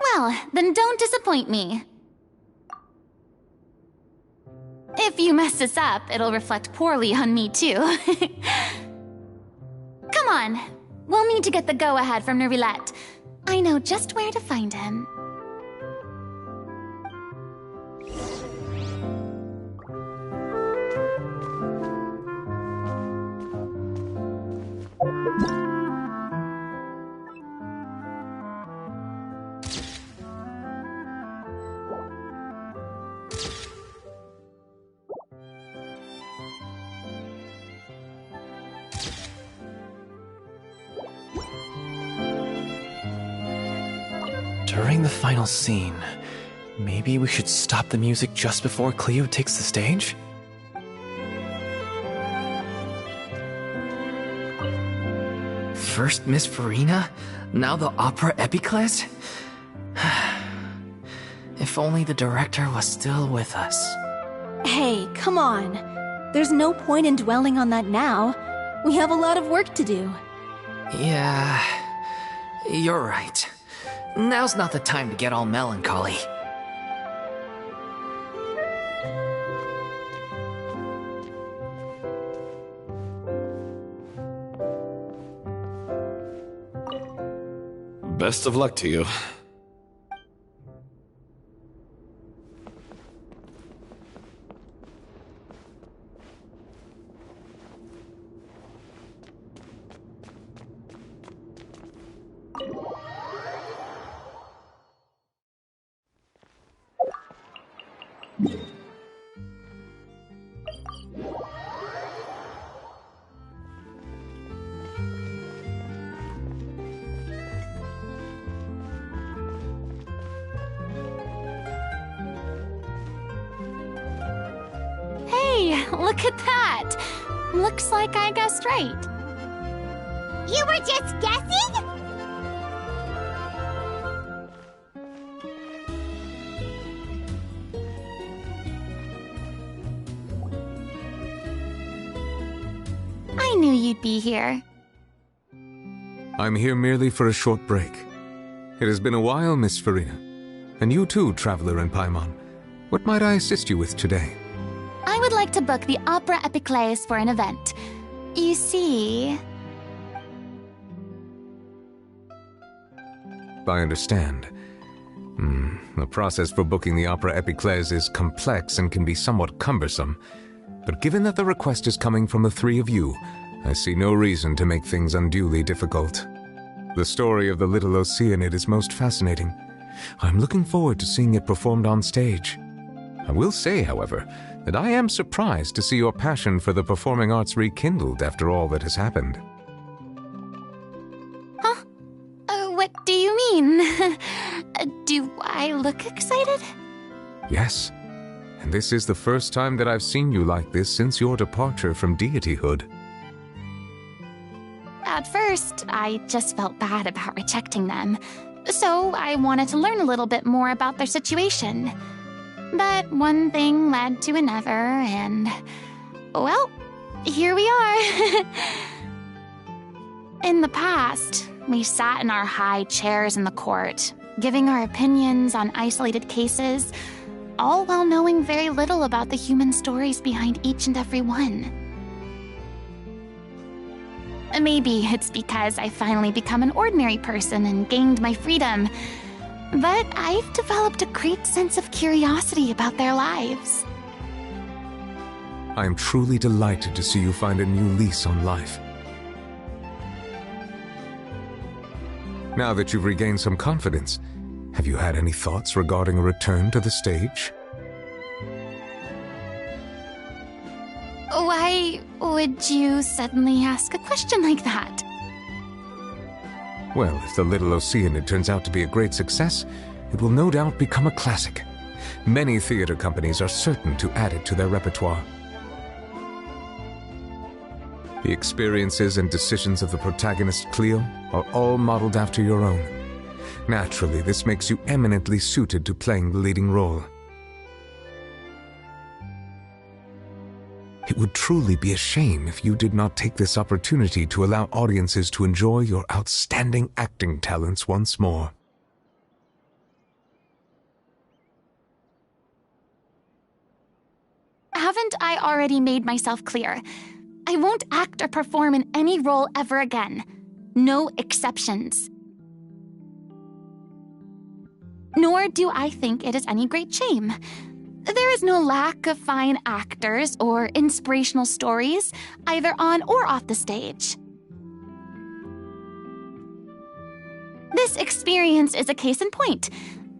Well, then don't disappoint me. If you mess this up, it'll reflect poorly on me too. Come on, we'll need to get the go-ahead from Nerilette. I know just where to find him. During the final scene, maybe we should stop the music just before Cleo takes the stage? First Miss Furina, now the Opera Epiclese? If only the director was still with us. Hey, come on. There's no point in dwelling on that now. We have a lot of work to do. Yeah, you're right. Now's not the time to get all melancholy. Best of luck to you. Look at that! Looks like I guessed right. You were just guessing? you'd be here. I'm here merely for a short break. It has been a while, Miss Furina. And you too, Traveler in Paimon. What might I assist you with today? I would like to book the Opera Epiclese for an event. You see... I understand. The process for booking the Opera Epiclese is complex and can be somewhat cumbersome. But given that the request is coming from the three of you, I see no reason to make things unduly difficult. The story of the little Oceanid is most fascinating. I'm looking forward to seeing it performed on stage. I will say, however, that I am surprised to see your passion for the performing arts rekindled after all that has happened. Huh? What do you mean? Do I look excited? Yes, and this is the first time that I've seen you like this since your departure from deityhood. At first, I just felt bad about rejecting them, so I wanted to learn a little bit more about their situation. But one thing led to another, and... well, here we are. In the past, we sat in our high chairs in the court, giving our opinions on isolated cases, all while knowing very little about the human stories behind each and every one. Maybe it's because I finally become an ordinary person and gained my freedom, but I've developed a great sense of curiosity about their lives. I am truly delighted to see you find a new lease on life. Now that you've regained some confidence, have you had any thoughts regarding a return to the stage? Why would you suddenly ask a question like that? Well, if the Little Oceanid turns out to be a great success, it will no doubt become a classic. Many theater companies are certain to add it to their repertoire. The experiences and decisions of the protagonist, Cleo, are all modeled after your own. Naturally, this makes you eminently suited to playing the leading role. It would truly be a shame if you did not take this opportunity to allow audiences to enjoy your outstanding acting talents once more. Haven't I already made myself clear? I won't act or perform in any role ever again. No exceptions. Nor do I think it is any great shame. There is no lack of fine actors or inspirational stories, either on or off the stage. This experience is a case in point.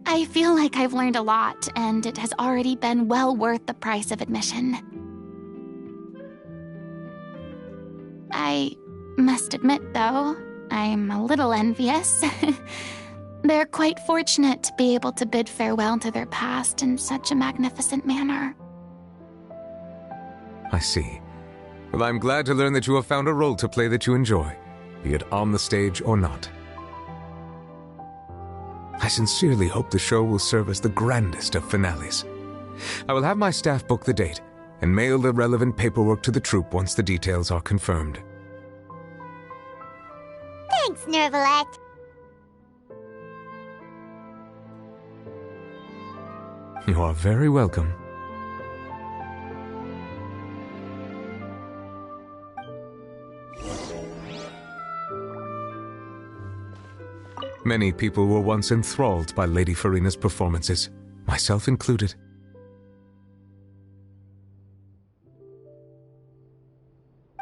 I feel like I've learned a lot, and it has already been well worth the price of admission. I must admit, though, I'm a little envious. They're quite fortunate to be able to bid farewell to their past in such a magnificent manner. I see. Well, I'm glad to learn that you have found a role to play that you enjoy, be it on the stage or not. I sincerely hope the show will serve as the grandest of finales. I will have my staff book the date and mail the relevant paperwork to the troupe once the details are confirmed. Thanks, Nervalette. You are very welcome. Many people were once enthralled by Lady Furina's performances, myself included.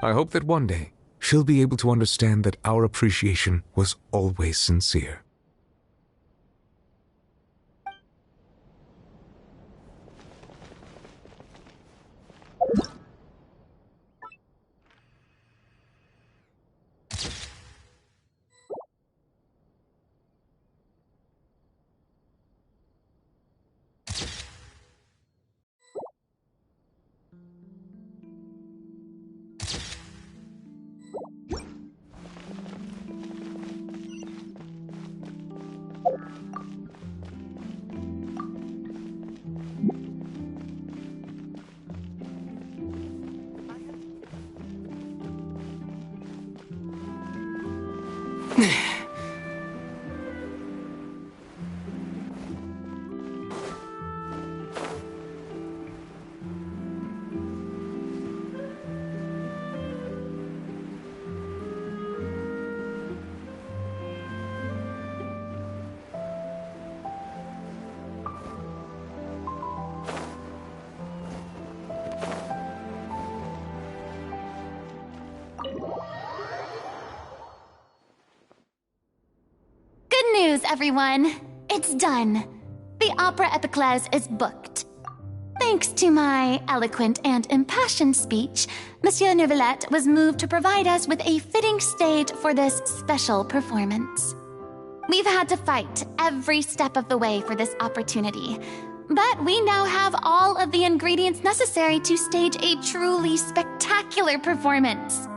I hope that one day she'll be able to understand that our appreciation was always sincere. news, everyone. It's done. The Opera Epiclese is booked. Thanks to my eloquent and impassioned speech, Monsieur Neuvillette was moved to provide us with a fitting stage for this special performance. We've had to fight every step of the way for this opportunity, but we now have all of the ingredients necessary to stage a truly spectacular performance.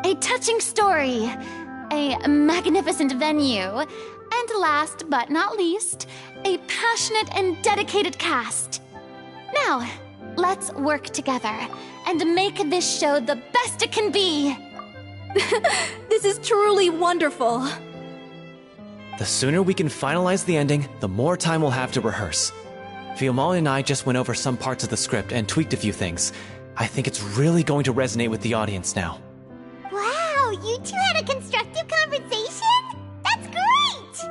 A touching story, a magnificent venue, and last but not least, a passionate and dedicated cast. Now, let's work together and make this show the best it can be. This is truly wonderful. The sooner we can finalize the ending, the more time we'll have to rehearse. Fiamma and I just went over some parts of the script and tweaked a few things. I think it's really going to resonate with the audience now. Wow, you two had a constructive conversation? That's great!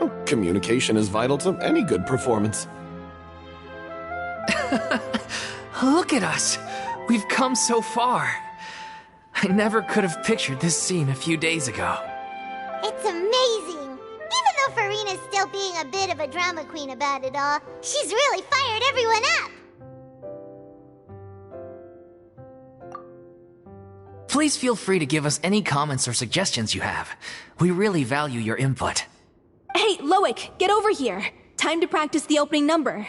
Oh, communication is vital to any good performance. Look at us! We've come so far. I never could have pictured this scene a few days ago. It's amazing! Even though Furina's still being a bit of a drama queen about it all, she's really fired everyone up! Please feel free to give us any comments or suggestions you have. We really value your input. Hey, Loic, get over here. Time to practice the opening number.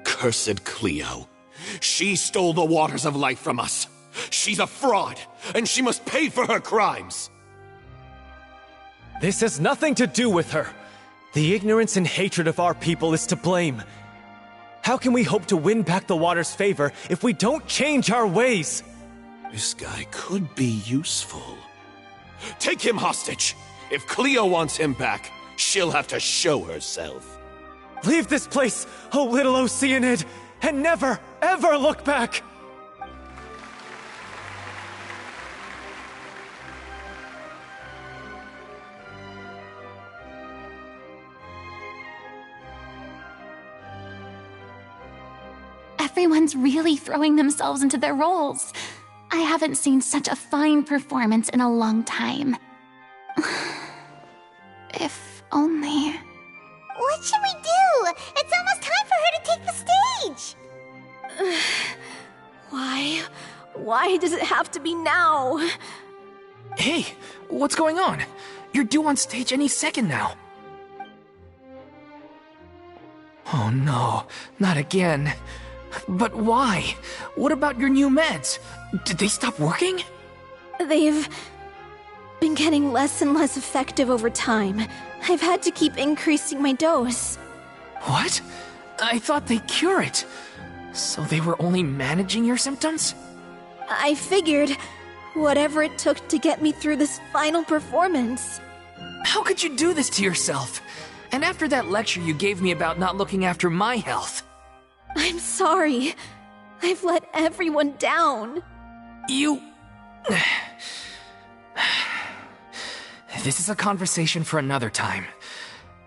Cursed Cleo. She stole the waters of life from us. She's a fraud, and she must pay for her crimes. This has nothing to do with her. The ignorance and hatred of our people is to blame. How can we hope to win back the water's favor if we don't change our ways? This guy could be useful. Take him hostage. If Cleo wants him back, she'll have to show herself. Leave this place, O little Oceanid, and never, ever look back! Everyone's really throwing themselves into their roles. I haven't seen such a fine performance in a long time. If only... What should we do? It's almost time for her to take the stage! Why does it have to be now? Hey, what's going on? You're due on stage any second now. Oh no, not again. But why? What about your new meds? Did they stop working? They've been getting less and less effective over time. I've had to keep increasing my dose. What? I thought they cure it. So they were only managing your symptoms? I figured whatever it took to get me through this final performance. How could you do this to yourself? And after that lecture you gave me about not looking after my health. I'm sorry. I've let everyone down. You... This is a conversation for another time.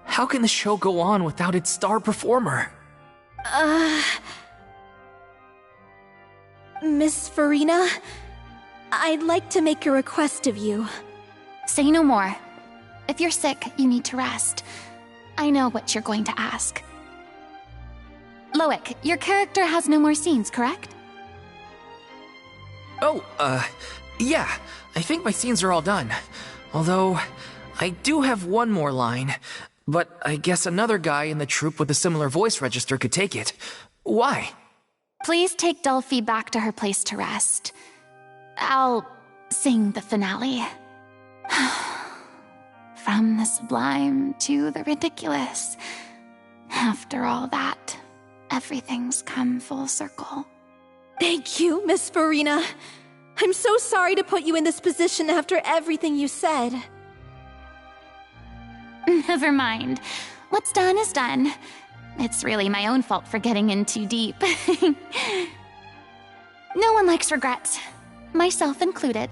How can the show go on without its star performer? Miss Furina, I'd like to make a request of you. Say no more. If you're sick, you need to rest. I know what you're going to ask. Loic, your character has no more scenes, correct? Oh, yeah. I think my scenes are all done. Although, I do have one more line. But I guess another guy in the troupe with a similar voice register could take it. Why? Please take Delphi back to her place to rest. I'll sing the finale. From the sublime to the ridiculous. After all that, everything's come full circle. Thank you, Miss Furina. I'm so sorry to put you in this position after everything you said. Never mind. What's done is done. It's really my own fault for getting in too deep. No one likes regrets, myself included.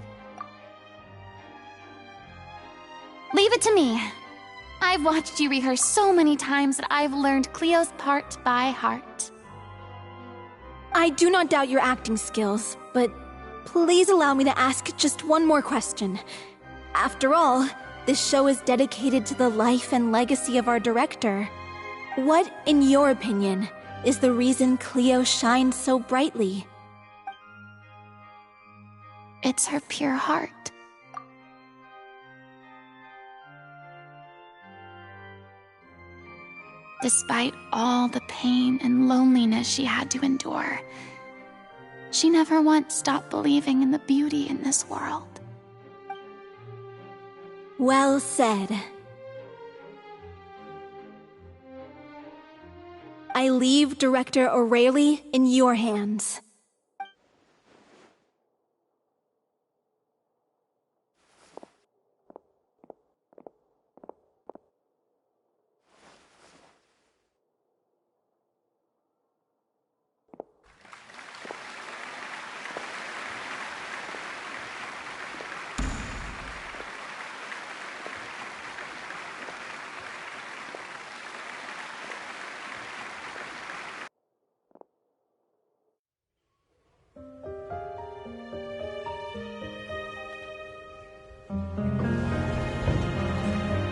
Leave it to me. I've watched you rehearse so many times that I've learned Cleo's part by heart. I do not doubt your acting skills, but please allow me to ask just one more question. After all, this show is dedicated to the life and legacy of our director. What, in your opinion, is the reason Cleo shines so brightly? It's her pure heart. Despite all the pain and loneliness she had to endure, she never once stopped believing in the beauty in this world. Well said. I leave Director O'Reilly in your hands.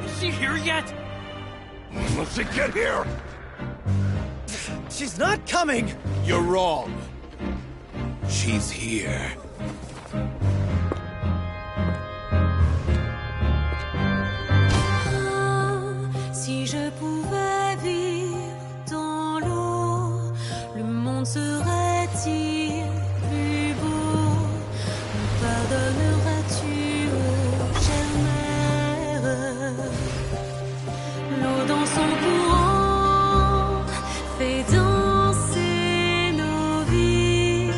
Is she here yet? Let's she get here! She's not coming! You're wrong. She's here. Si je pouvais vivre dans l'eau, le monde serait-il plus beau? Me pardonneras-tu, ô chère mère? L'eau dans son courant fait danser nos vies,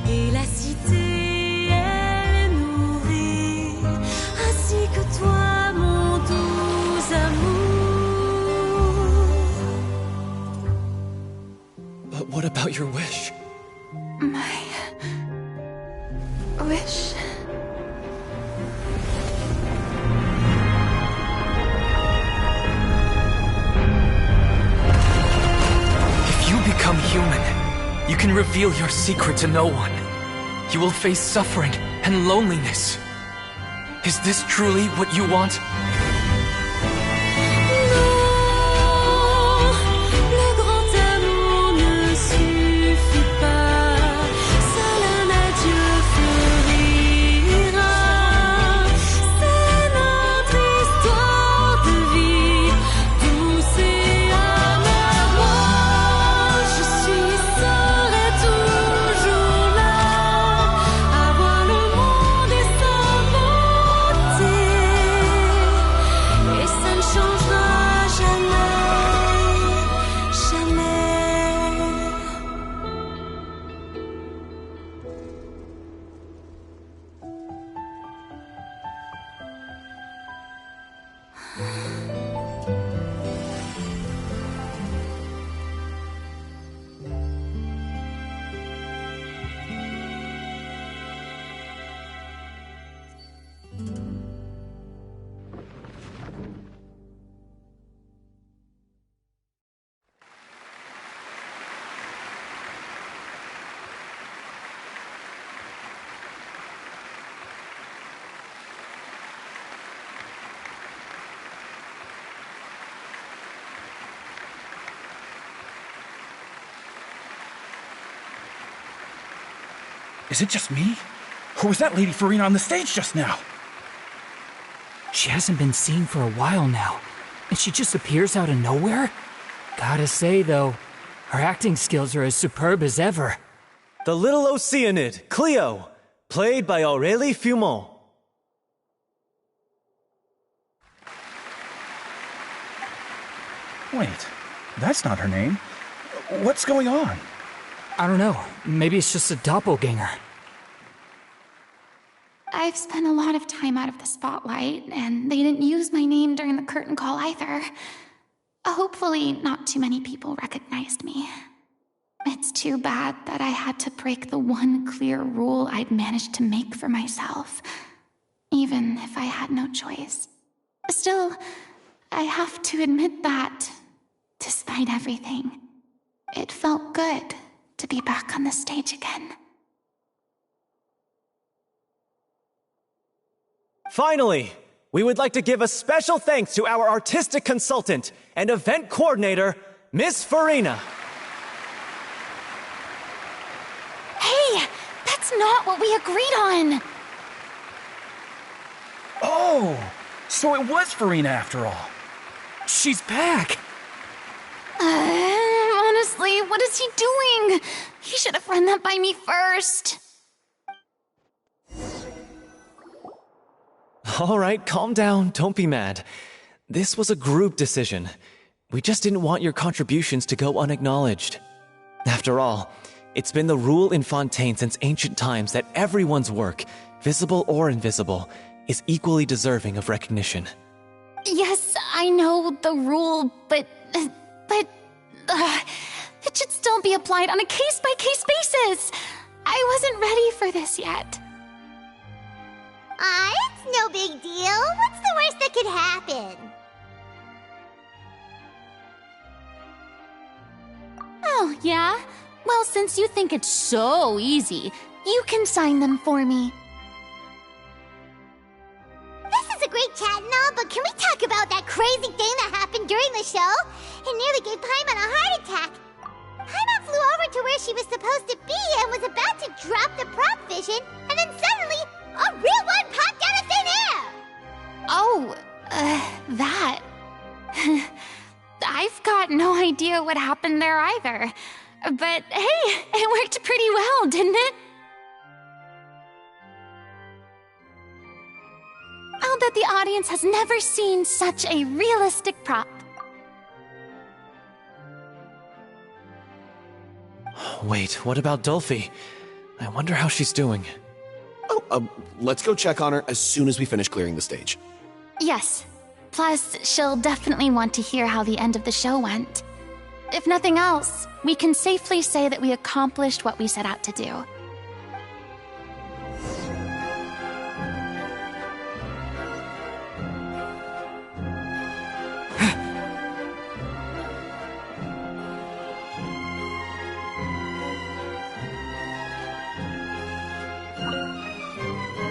et la cité elle est nourrie, ainsi que toi, mon doux amour. But what about your wish? My wish. If you become human, you can reveal your secret to no one. You will face suffering and loneliness. Is this truly what you want? Le grand amour ne suffit pas, seul un adieu fleurira. C'est notre histoire de vie, douce et amère. Moi, je serai toujours là, à voir le monde et sa beauté, et ça ne changera jamais, jamais. Is it just me? Or was that Lady Furina on the stage just now? She hasn't been seen for a while now, and she just appears out of nowhere? Gotta say, though, her acting skills are as superb as ever. The little Oceanid, Cleo, played by Aurélie Fumont. Wait, that's not her name. What's going on? I don't know, maybe it's just a doppelganger. I've spent a lot of time out of the spotlight, and they didn't use my name during the curtain call either. Hopefully, not too many people recognized me. It's too bad that I had to break the one clear rule I'd managed to make for myself, even if I had no choice. Still, I have to admit that, despite everything, it felt good to be back on the stage again. Finally, we would like to give a special thanks to our artistic consultant and event coordinator, Miss Furina. Hey, that's not what we agreed on! Oh, so it was Furina after all. She's back! Honestly, what is he doing? He should have run that by me first. All right, calm down, don't be mad. This was a group decision. We just didn't want your contributions to go unacknowledged. After all, it's been the rule in Fontaine since ancient times that everyone's work, visible or invisible, is equally deserving of recognition. Yes, I know the rule, but it should still be applied on a case-by-case basis. I wasn't ready for this yet. It's no big deal. What's the worst that could happen? Oh, yeah? Well, since you think it's so easy, you can sign them for me. This is a great chat and all, but can we talk about that crazy thing that happened during the show? It nearly gave Paimon a heart attack. Paimon flew over to where she was supposed to be and was about to drop the prop vision, and then suddenly, a real one popped out of thin air! Oh, that. I've got no idea what happened there either. But hey, it worked pretty well, didn't it? I'll bet the audience has never seen such a realistic prop. Wait, what about Dolphy? I wonder how she's doing. Oh, let's go check on her as soon as we finish clearing the stage. Yes. Plus, she'll definitely want to hear how the end of the show went. If nothing else, we can safely say that we accomplished what we set out to do.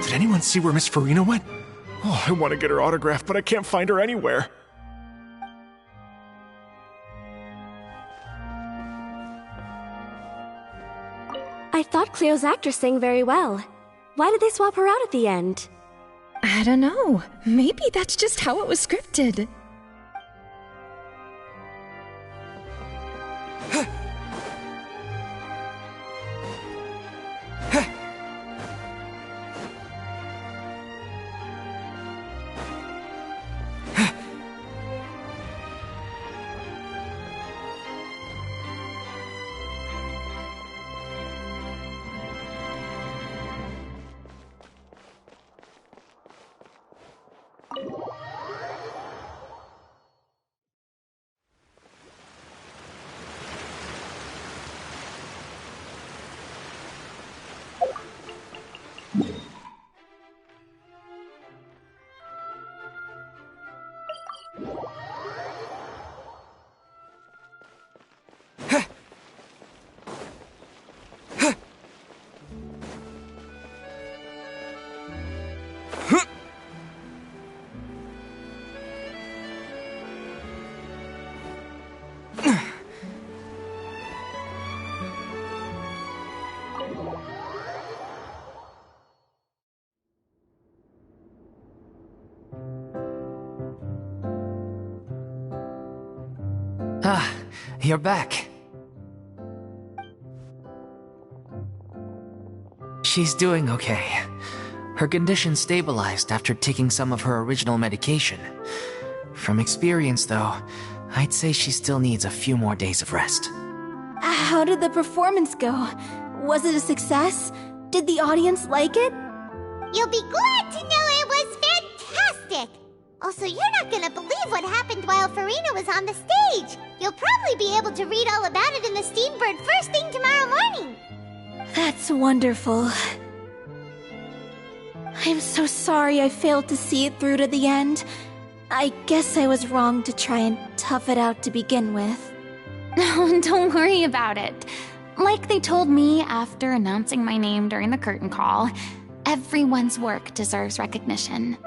Did anyone see where Miss Furina went? Oh, I want to get her autograph, but I can't find her anywhere. I thought Cleo's actress sang very well. Why did they swap her out at the end? I don't know. Maybe that's just how it was scripted. Ah, you're back. She's doing okay. Her condition stabilized after taking some of her original medication. From experience, though, I'd say she still needs a few more days of rest. How did the performance go? Was it a success? Did the audience like it? You'll be glad to know it was fantastic! Also, you're not gonna believe what happened while Furina was on the stage! You'll probably be able to read all about it in the Steambird first thing tomorrow morning! That's wonderful. I'm so sorry I failed to see it through to the end. I guess I was wrong to try and tough it out to begin with. No, don't worry about it. Like they told me after announcing my name during the curtain call, everyone's work deserves recognition.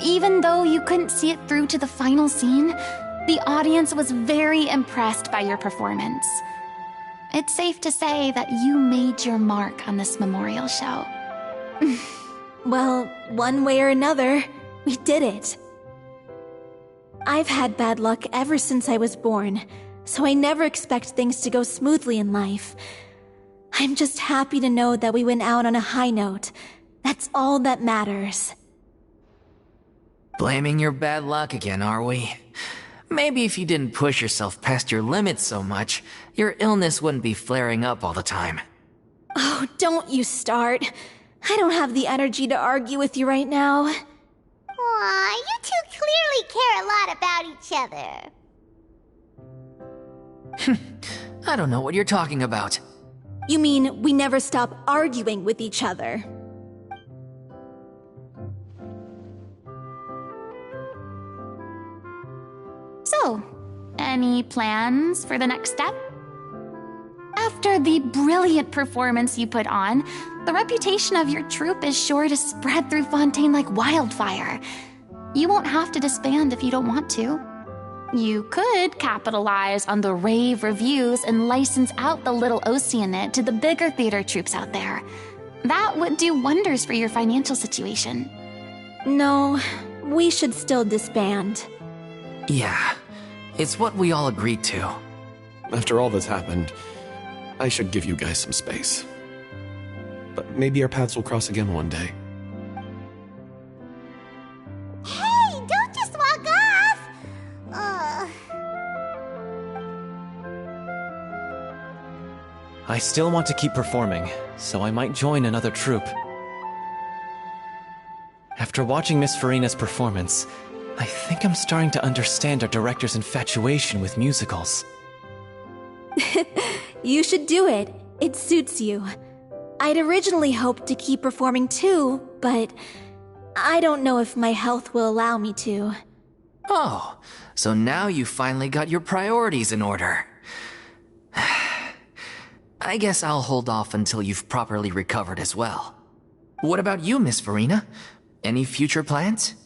Even though you couldn't see it through to the final scene, the audience was very impressed by your performance. It's safe to say that you made your mark on this memorial show. Well, one way or another, we did it. I've had bad luck ever since I was born, so I never expect things to go smoothly in life. I'm just happy to know that we went out on a high note. That's all that matters. Blaming your bad luck again, are we? Maybe if you didn't push yourself past your limits so much, your illness wouldn't be flaring up all the time. Oh, don't you start. I don't have the energy to argue with you right now. Aw, you two clearly care a lot about each other. I don't know what you're talking about. You mean we never stop arguing with each other? So, any plans for the next step? After the brilliant performance you put on, the reputation of your troupe is sure to spread through Fontaine like wildfire. You won't have to disband if you don't want to. You could capitalize on the rave reviews and license out the Little Oceanid to the bigger theater troupes out there. That would do wonders for your financial situation. No, we should still disband. Yeah, it's what we all agreed to. After all that's happened, I should give you guys some space. But maybe our paths will cross again one day. Hey, don't just walk off! I still want to keep performing, so I might join another troupe. After watching Miss Furina's performance, I think I'm starting to understand our director's infatuation with musicals. You should do it. It suits you. I'd originally hoped to keep performing too, but I don't know if my health will allow me to. Oh, so now you finally got your priorities in order. I guess I'll hold off until you've properly recovered as well. What about you, Miss Furina? Any future plans?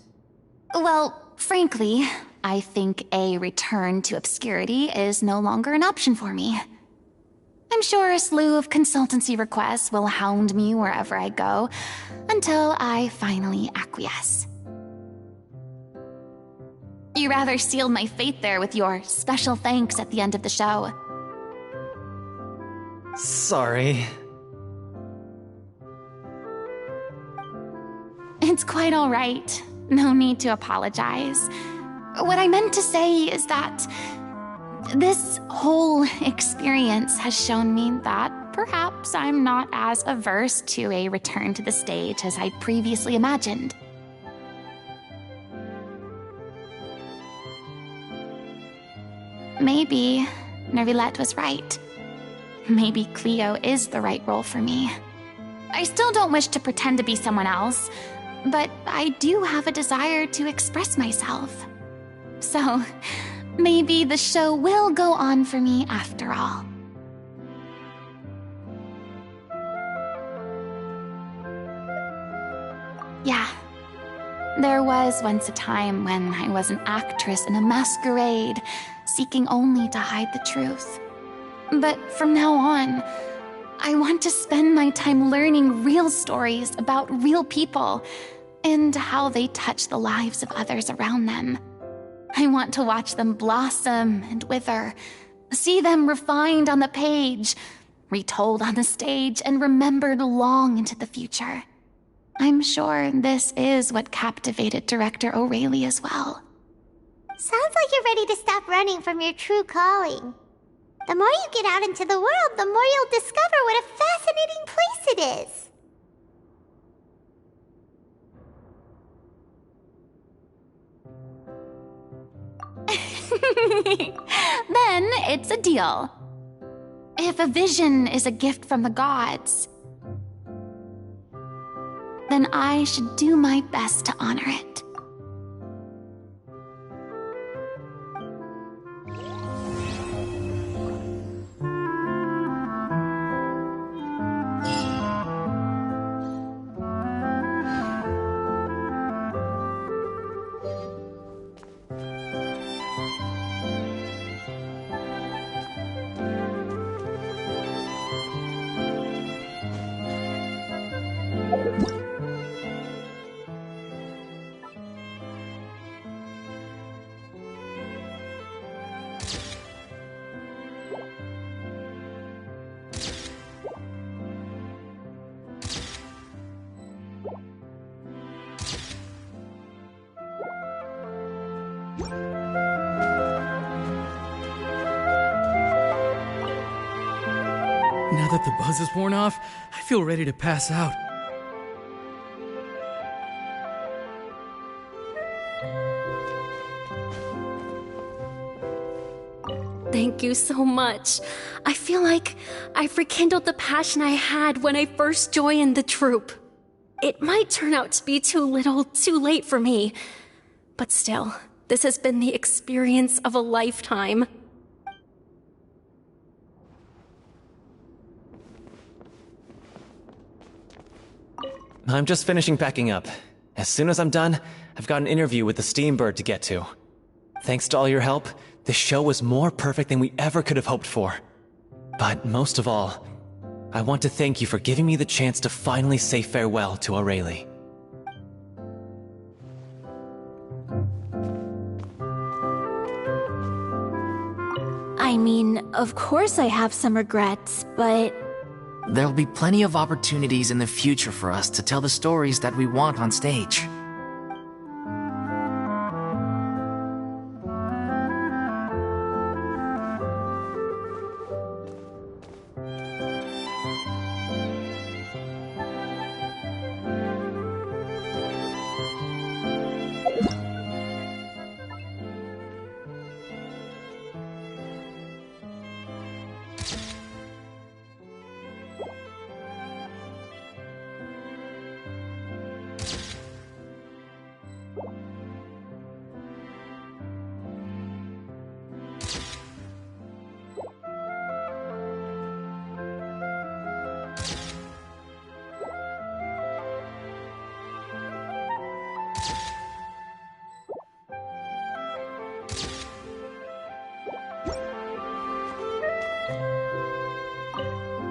Well, frankly, I think a return to obscurity is no longer an option for me. I'm sure a slew of consultancy requests will hound me wherever I go, until I finally acquiesce. You rather sealed my fate there with your special thanks at the end of the show. Sorry. It's quite all right. No need to apologize. What I meant to say is that this whole experience has shown me that perhaps I'm not as averse to a return to the stage as I previously imagined. Maybe Nervilette was right. Maybe Cleo is the right role for me. I still don't wish to pretend to be someone else, but I do have a desire to express myself. So, maybe the show will go on for me after all. Yeah, there was once a time when I was an actress in a masquerade, seeking only to hide the truth. But from now on, I want to spend my time learning real stories about real people and how they touch the lives of others around them. I want to watch them blossom and wither, see them refined on the page, retold on the stage, and remembered long into the future. I'm sure this is what captivated director O'Reilly as well. Sounds like you're ready to stop running from your true calling. The more you get out into the world, the more you'll discover what a fascinating place it is. Then it's a deal. If a vision is a gift from the gods, then I should do my best to honor it. Now that the buzz is worn off, I feel ready to pass out. Thank you so much. I feel like I've rekindled the passion I had when I first joined the troupe. It might turn out to be too little, too late for me. But still, this has been the experience of a lifetime. I'm just finishing packing up. As soon as I'm done, I've got an interview with the Steambird to get to. Thanks to all your help, this show was more perfect than we ever could have hoped for. But most of all, I want to thank you for giving me the chance to finally say farewell to Aurelie. I mean, of course I have some regrets, but There'll be plenty of opportunities in the future for us to tell the stories that we want on stage.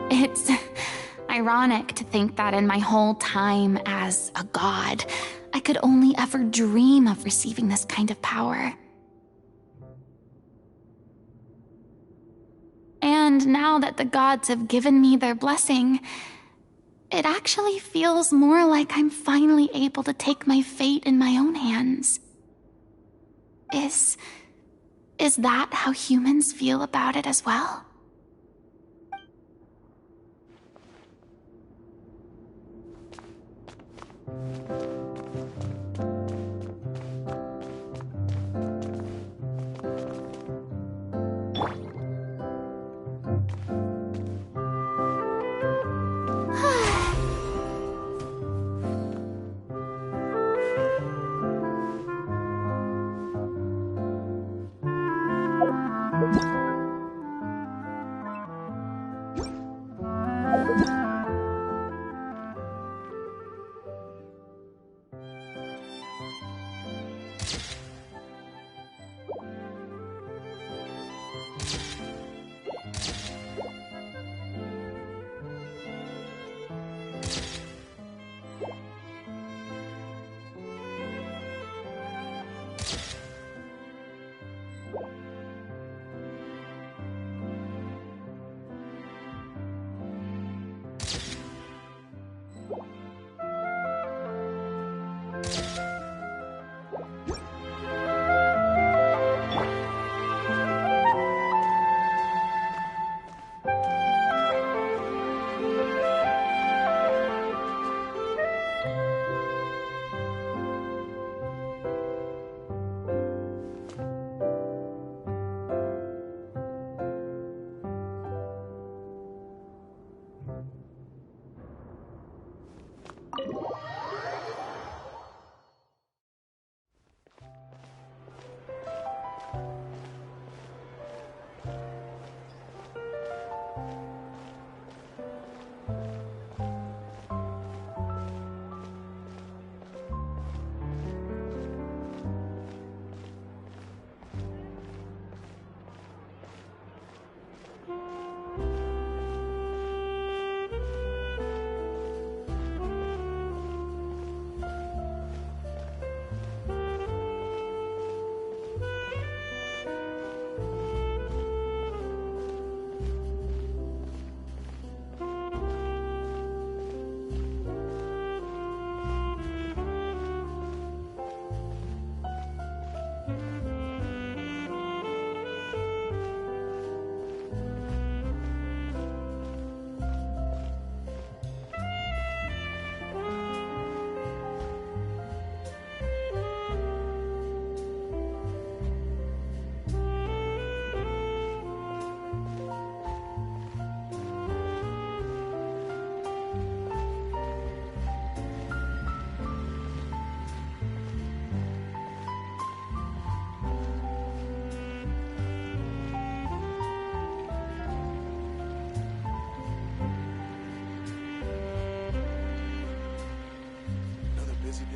It's ironic to think that in my whole time as a god, I could only ever dream of receiving this kind of power. And now that the gods have given me their blessing, it actually feels more like I'm finally able to take my fate in my own hands. Is that how humans feel about it as well?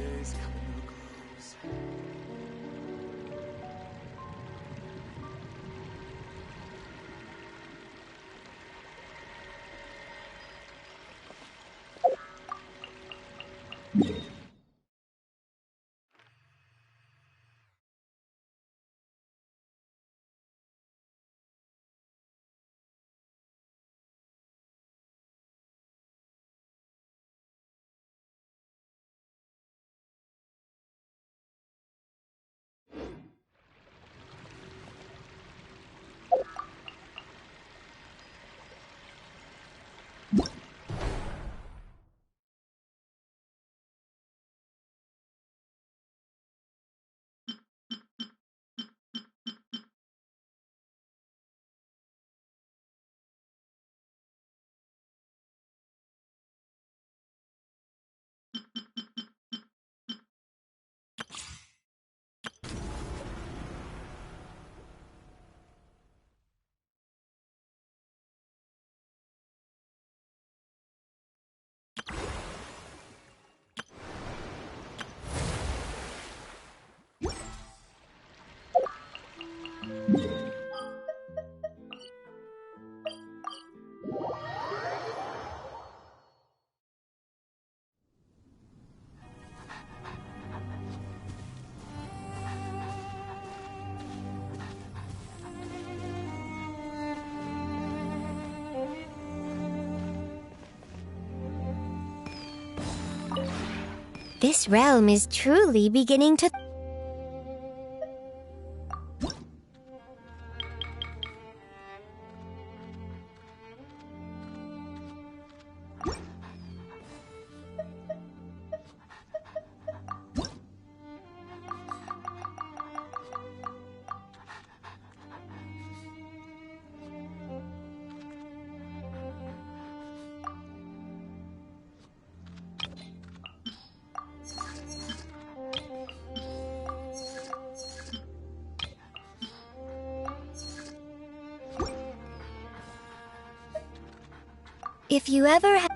day's coming to a close. This realm is truly beginning to... If you ever have...